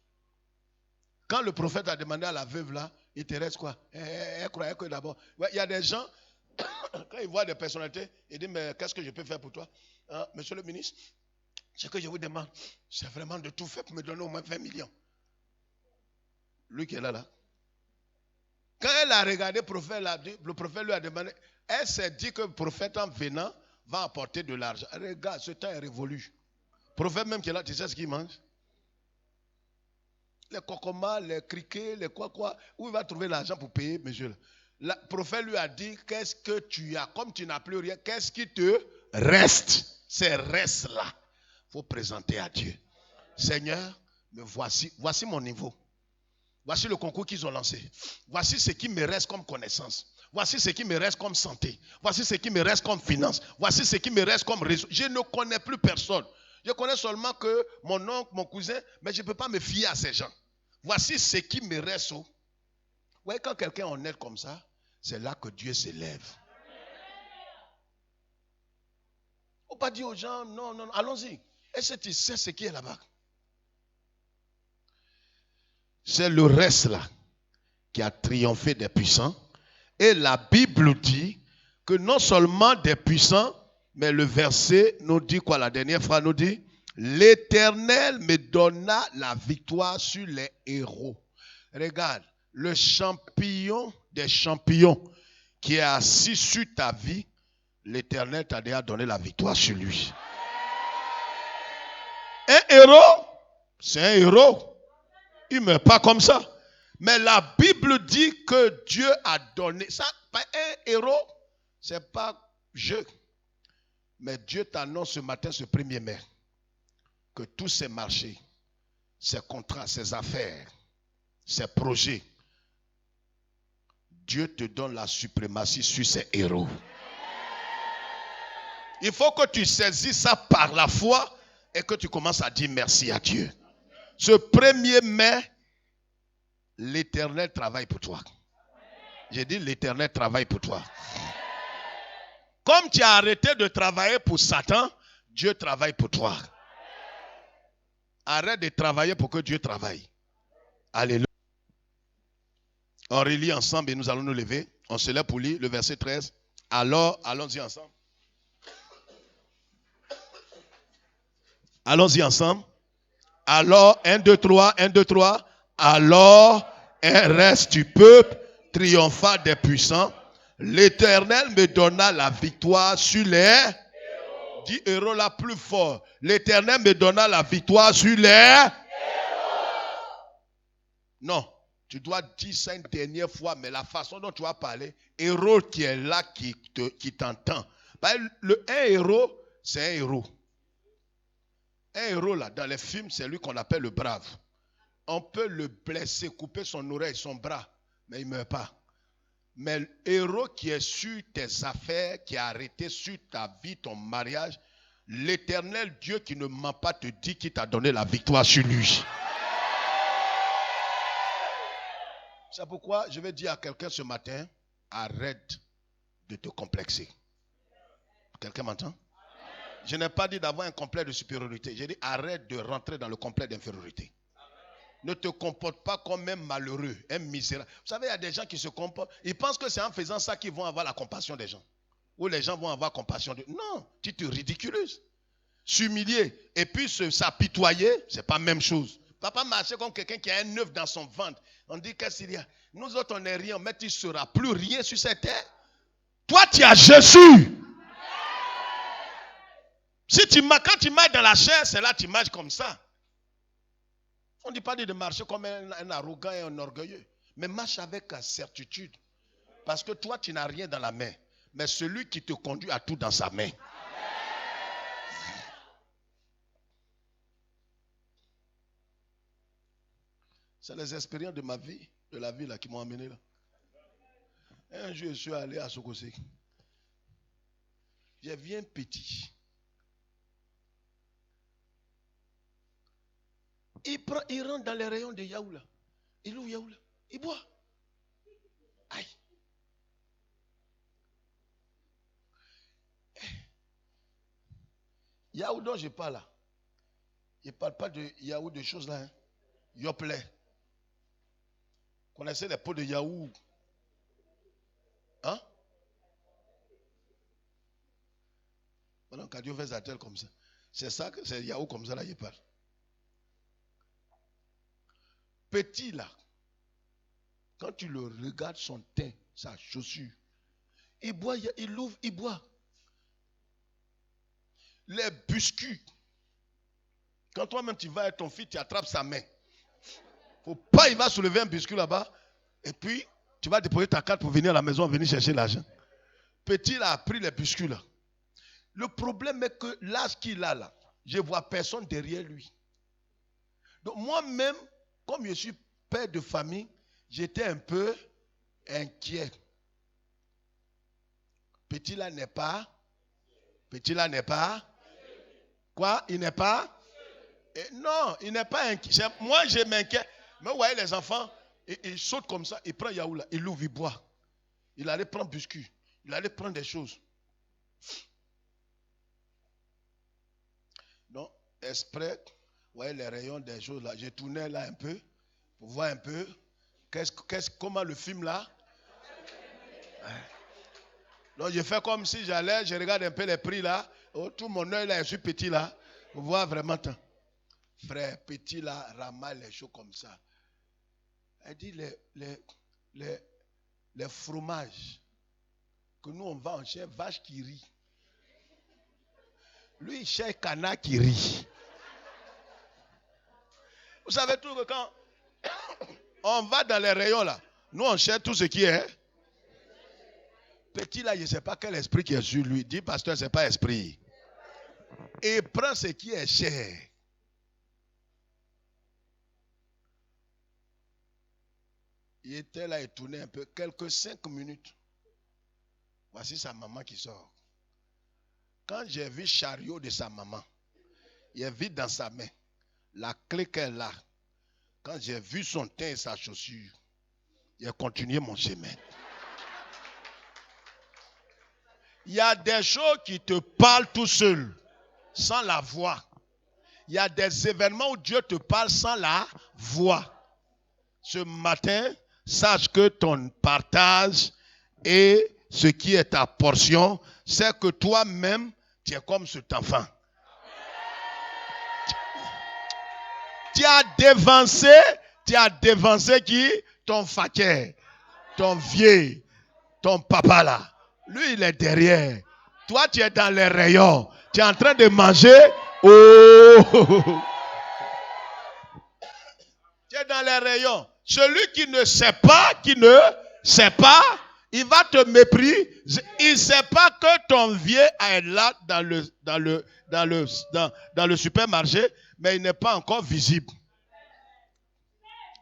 Quand le prophète a demandé à la veuve là, il te reste quoi? Elle croyait que d'abord. Il y a des gens, quand ils voient des personnalités, ils disent, mais qu'est-ce que je peux faire pour toi? Monsieur le ministre, ce que je vous demande, c'est vraiment de tout faire pour me donner au moins 20 millions. Lui qui est là. Quand elle a regardé le prophète lui a demandé, elle s'est dit que le prophète en venant va apporter de l'argent. Regarde, ce temps est révolu. Le prophète même qui est là, tu sais ce qu'il mange? Les cocomas, les criquets, les quoi. Où il va trouver l'argent pour payer, monsieur? Le prophète lui a dit, qu'est-ce que tu as? Comme tu n'as plus rien, qu'est-ce qui te reste? Ces restes-là, il faut présenter à Dieu. Seigneur, me voici mon niveau. Voici le concours qu'ils ont lancé. Voici ce qui me reste comme connaissance. Voici ce qui me reste comme santé. Voici ce qui me reste comme finance. Voici ce qui me reste comme réseau. Je ne connais plus personne. Je connais seulement que mon oncle, mon cousin, mais je ne peux pas me fier à ces gens. Voici ce qui me reste. Ouais, quand quelqu'un est honnête comme ça, c'est là que Dieu s'élève. On ne peut pas dire aux gens, non, allons-y. Est-ce que tu sais ce qui est là-bas? C'est le reste là qui a triomphé des puissants. Et la Bible dit que non seulement des puissants, mais le verset nous dit quoi? La dernière phrase nous dit, l'Éternel me donna la victoire sur les héros. Regarde, le champion des champions qui est assis sur ta vie, l'Éternel t'a déjà donné la victoire sur lui. Un héros, c'est un héros. Il ne meurt pas comme ça. Mais la Bible dit que Dieu a donné. Ça, un héros, ce n'est pas jeu. Mais Dieu t'annonce ce matin, ce 1er mai, que tous ces marchés, ces contrats, ces affaires, ces projets, Dieu te donne la suprématie sur ces héros. Il faut que tu saisisses ça par la foi et que tu commences à dire merci à Dieu. Ce 1er mai, l'Éternel travaille pour toi. J'ai dit l'Éternel travaille pour toi. Comme tu as arrêté de travailler pour Satan, Dieu travaille pour toi. Arrête de travailler pour que Dieu travaille. Alléluia. On relit ensemble et nous allons nous lever. On se lève pour lire le verset 13. Alors, allons-y ensemble. Allons-y ensemble. Alors, 1, 2, 3, 1, 2, 3. Alors, un reste du peuple triompha des puissants. L'Éternel me donna la victoire sur les héros. Dis héros la plus fort. L'Éternel me donna la victoire sur les héros. Non, tu dois dire ça une dernière fois, mais la façon dont tu vas parler, héros qui est là, qui t'entend. Un héros, c'est un héros. Un héros, là, dans les films, c'est lui qu'on appelle le brave. On peut le blesser, couper son oreille, son bras, mais il ne meurt pas. Mais le héros qui est sur tes affaires, qui a arrêté sur ta vie, ton mariage, l'Éternel Dieu qui ne ment pas te dit qu'il t'a donné la victoire sur lui. C'est pourquoi je vais dire à quelqu'un ce matin, arrête de te complexer. Quelqu'un m'entend? Je n'ai pas dit d'avoir un complexe de supériorité. J'ai dit arrête de rentrer dans le complexe d'infériorité. Ne te comporte pas comme un malheureux, un misérable. Vous savez, il y a des gens qui se comportent. Ils pensent que c'est en faisant ça qu'ils vont avoir la compassion des gens. Ou les gens vont avoir compassion d'eux. Non, tu te ridiculises. S'humilier et puis s'apitoyer, ce n'est pas la même chose. Papa marchait comme quelqu'un qui a un œuf dans son ventre. On dit qu'est-ce qu'il y a? Nous autres, on n'est rien, mais tu ne seras plus rien sur cette terre. Toi, tu as Jésus. Quand tu marches dans la chair, c'est là que tu marches comme ça. On ne dit pas de marcher comme un arrogant et un orgueilleux. Mais marche avec certitude. Parce que toi, tu n'as rien dans la main. Mais celui qui te conduit a tout dans sa main. C'est les expériences de ma vie, de la vie là, qui m'ont amené là. Un jour, je suis allé à Sokosé. Je viens petit. Il rentre dans les rayons de Yaoula. Il ouvre Yaoula. Il boit. Aïe. Yaou dont je parle là. Je ne parle pas de Yaou de choses là. Hein. Yoplait. Connaissez les pots de Yaou? Hein? Maintenant, quand Dieu fait sa tête comme ça. C'est ça que c'est Yaou comme ça là, je parle. Petit là, quand tu le regardes, son teint, sa chaussure, il boit, il l'ouvre, il boit. Les biscuits. Quand toi-même tu vas avec ton fils, tu attrapes sa main. Faut pas, il va soulever un biscuit là-bas. Et puis, tu vas déposer ta carte pour venir à la maison, venir chercher l'argent. Petit là a pris les biscuits là. Le problème est que l'âge qu'il a là, je ne vois personne derrière lui. Donc moi-même, comme je suis père de famille, j'étais un peu inquiet. Petit là n'est pas. Petit là n'est pas. Quoi? Il n'est pas. Non, il n'est pas inquiet. Moi, je m'inquiète. Mais vous voyez les enfants, ils sautent comme ça, il prend Yaoula, il l'ouvre, il boit. Il allait prendre biscuit. Il allait prendre des choses. Donc, exprès, vous voyez les rayons des choses là. Je tournais là un peu, pour voir un peu comment le film là. Donc, je fais comme si j'allais, je regarde un peu les prix là. Oh, tout mon œil là, je suis petit là. Pour voir vraiment. Frère, petit là, ramasse les choses comme ça. Elle dit les fromages que nous on vend en chair, vache qui rit. Lui, il cherche canard qui rit. Vous savez tout que quand on va dans les rayons là, nous on cherche tout ce qui est. Petit là, je ne sais pas quel esprit qui est sur lui. Dit pasteur, ce n'est pas esprit. Et prend ce qui est cher. Il était là, il tournait un peu, quelques 5 minutes. Voici sa maman qui sort. Quand j'ai vu le chariot de sa maman, j'ai vu dans sa main la clé qu'elle a. Quand j'ai vu son teint et sa chaussure, j'ai continué mon chemin. Il y a des choses qui te parlent tout seul, sans la voix. Il y a des événements où Dieu te parle sans la voix. Ce matin, sache que ton partage et ce qui est ta portion, c'est que toi-même, tu es comme cet enfant. Tu as dévancé qui? Ton fakir, ton vieux, ton papa là. Lui, il est derrière. Toi, tu es dans les rayons. Tu es en train de manger. Oh! Tu es dans les rayons. Celui qui ne sait pas, il va te mépriser. Il ne sait pas que ton vieux est là dans le supermarché, mais il n'est pas encore visible.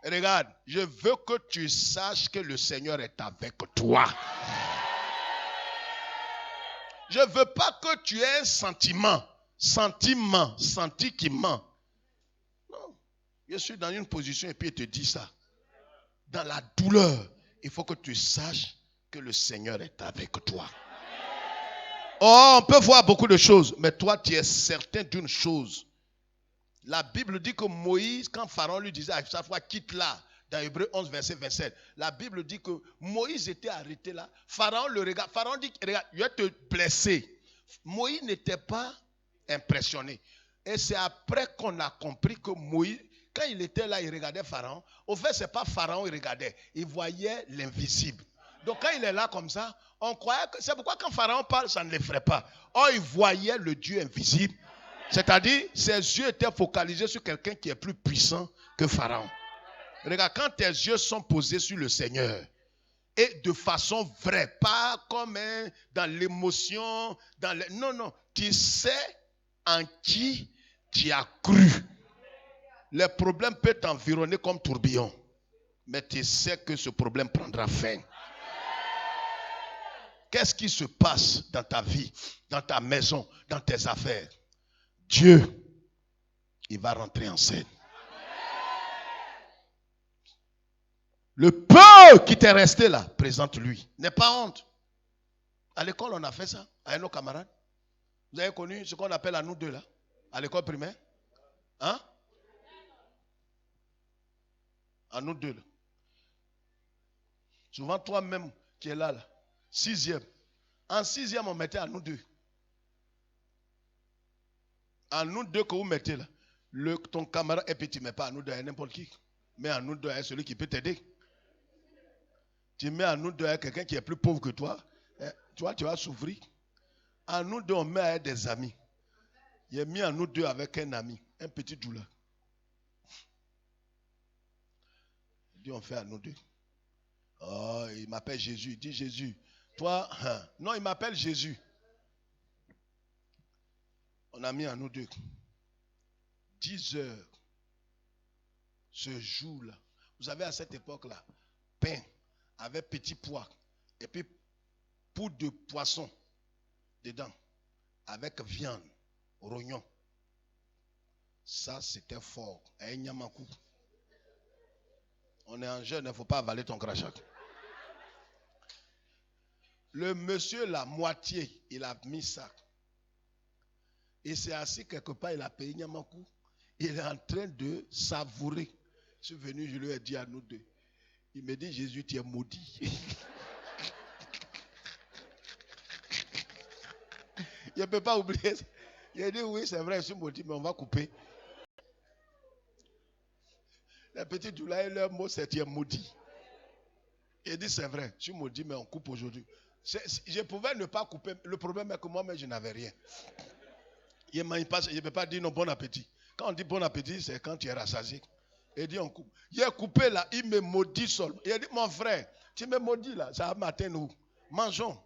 Regarde, je veux que tu saches que le Seigneur est avec toi. Je ne veux pas que tu aies un sentiment qui ment. Non, je suis dans une position et puis il te dit ça. Dans la douleur, il faut que tu saches que le Seigneur est avec toi. Oh, on peut voir beaucoup de choses, mais toi, tu es certain d'une chose. La Bible dit que Moïse, quand Pharaon lui disait à chaque fois, quitte là, dans Hébreux 11, verset 27, la Bible dit que Moïse était arrêté là. Pharaon le regarde. Pharaon dit, regarde, je vais te blesser. Moïse n'était pas impressionné. Et c'est après qu'on a compris que Moïse, quand il était là, il regardait Pharaon. Au fait, ce n'est pas Pharaon il regardait. Il voyait l'invisible. Donc quand il est là comme ça, on croyait que c'est pourquoi quand Pharaon parle, ça ne l'effraie pas. Or, il voyait le Dieu invisible. C'est-à-dire, ses yeux étaient focalisés sur quelqu'un qui est plus puissant que Pharaon. Regarde, quand tes yeux sont posés sur le Seigneur, et de façon vraie, pas comme dans l'émotion, non, tu sais en qui tu as cru. Le problème peut t'environner comme tourbillon, mais tu sais que ce problème prendra fin. Qu'est-ce qui se passe dans ta vie, dans ta maison, dans tes affaires? Dieu, il va rentrer en scène. Le peu qui t'est resté là, présente-lui. N'aie pas honte. À l'école, on a fait ça, avec nos camarades. Vous avez connu ce qu'on appelle à nous deux là, à l'école primaire? Hein? À nous deux là. Souvent, toi-même qui es là, 6e. En 6e, on mettait à nous deux. À nous deux que vous mettez là. Ton camarade, et puis tu ne mets pas à nous deux à n'importe qui. Mais à nous deux à celui qui peut t'aider. Tu mets à nous deux à quelqu'un qui est plus pauvre que toi. Tu vois, tu vas souffrir. À nous deux, on met à des amis. Il est mis à nous deux avec un ami, un petit douleur. Il dit, on fait à nous deux. Oh, il m'appelle Jésus. Il dit, Jésus, toi, non, il m'appelle Jésus. On a mis à nous deux 10 heures. Ce jour-là, vous savez, à cette époque-là, pain avec petit pois et puis poudre de poisson dedans avec viande, rognon. Ça, c'était fort. Un nyamakou. On est en jeûne, il ne faut pas avaler ton crachat. Le monsieur, la moitié, il a mis ça. Il s'est assis quelque part, il a payé nyamakou. Il est en train de savourer. Je suis venu, je lui ai dit à nous deux. Il me dit, Jésus, tu es maudit. Je ne peux pas oublier ça. Il a dit, oui, c'est vrai, je suis maudit, mais on va couper. Les petits douleurs, leur mot, c'est tu es maudit. Il dit, c'est vrai, je suis maudit, mais on coupe aujourd'hui. Je pouvais ne pas couper. Le problème est que moi-même, je n'avais rien. Je ne peux pas dire non, bon appétit. Quand on dit bon appétit, c'est quand tu es rassasié. Il dit on coupe. Il est coupé là, il me maudit seul. Il a dit mon frère, tu me maudis là, ça matin nous. Mangeons.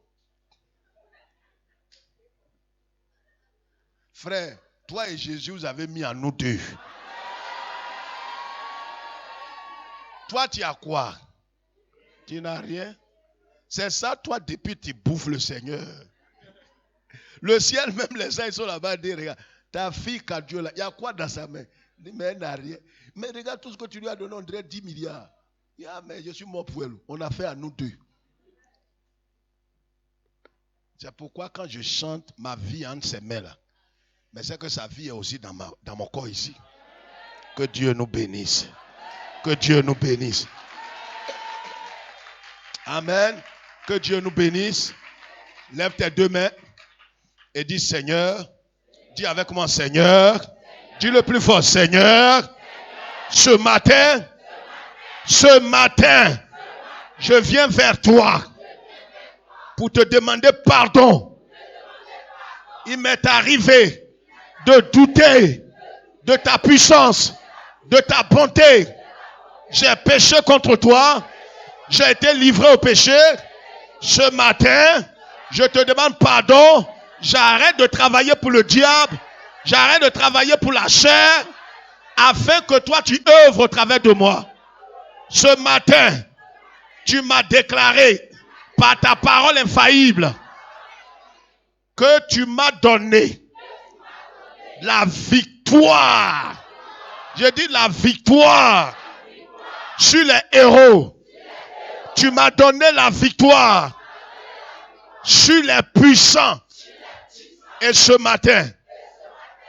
Frère, toi et Jésus, vous avez mis en nous deux. Toi, tu as quoi? Tu n'as rien. C'est ça, toi, depuis tu bouffes le Seigneur. Le ciel, même les uns, ils sont là-bas, ils disent, regarde, ta fille, Dieu là, il y a quoi dans sa main? Il dit, mais elle n'a rien. Mais regarde tout ce que tu lui as donné, on dirait 10 milliards. Il dit, ah, mais je suis mort pour elle. On a fait à nous deux. C'est pourquoi quand je chante ma vie entre ses mains là, mais c'est que sa vie est aussi dans mon corps ici. Que Dieu nous bénisse. Que Dieu nous bénisse. Amen. Que Dieu nous bénisse. Lève tes deux mains et dis Seigneur. Dis avec moi Seigneur. Dis le plus fort Seigneur. Ce matin, je viens vers toi pour te demander pardon. Il m'est arrivé de douter de ta puissance, de ta bonté. J'ai péché contre toi. J'ai été livré au péché. Ce matin, je te demande pardon. J'arrête de travailler pour le diable. J'arrête de travailler pour la chair. Afin que toi, tu œuvres au travers de moi. Ce matin, tu m'as déclaré par ta parole infaillible que tu m'as donné la victoire. Je dis la victoire sur les héros. Tu m'as donné la victoire sur les puissants. Et ce matin,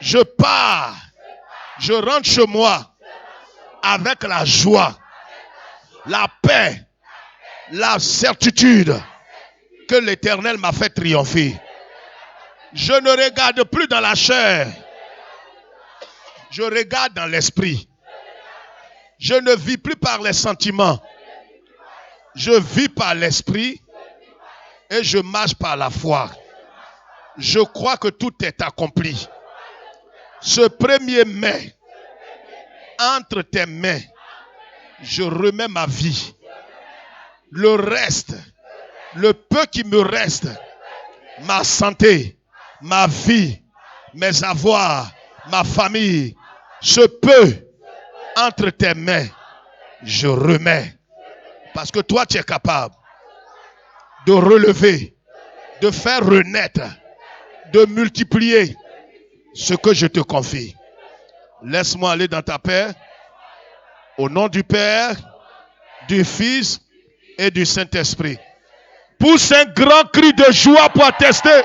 je pars, je rentre chez moi avec la joie, la paix, la certitude que l'Éternel m'a fait triompher. Je ne regarde plus dans la chair, je regarde dans l'esprit. Je ne vis plus par les sentiments. Je vis par l'esprit et je marche par la foi. Je crois que tout est accompli. Ce 1er mai, entre tes mains, je remets ma vie. Le reste, le peu qui me reste, ma santé, ma vie, mes avoirs, ma famille, ce peu entre tes mains, je remets. Parce que toi, tu es capable de relever, de faire renaître, de multiplier ce que je te confie. Laisse-moi aller dans ta paix. Au nom du Père, du Fils et du Saint-Esprit. Pousse un grand cri de joie pour attester.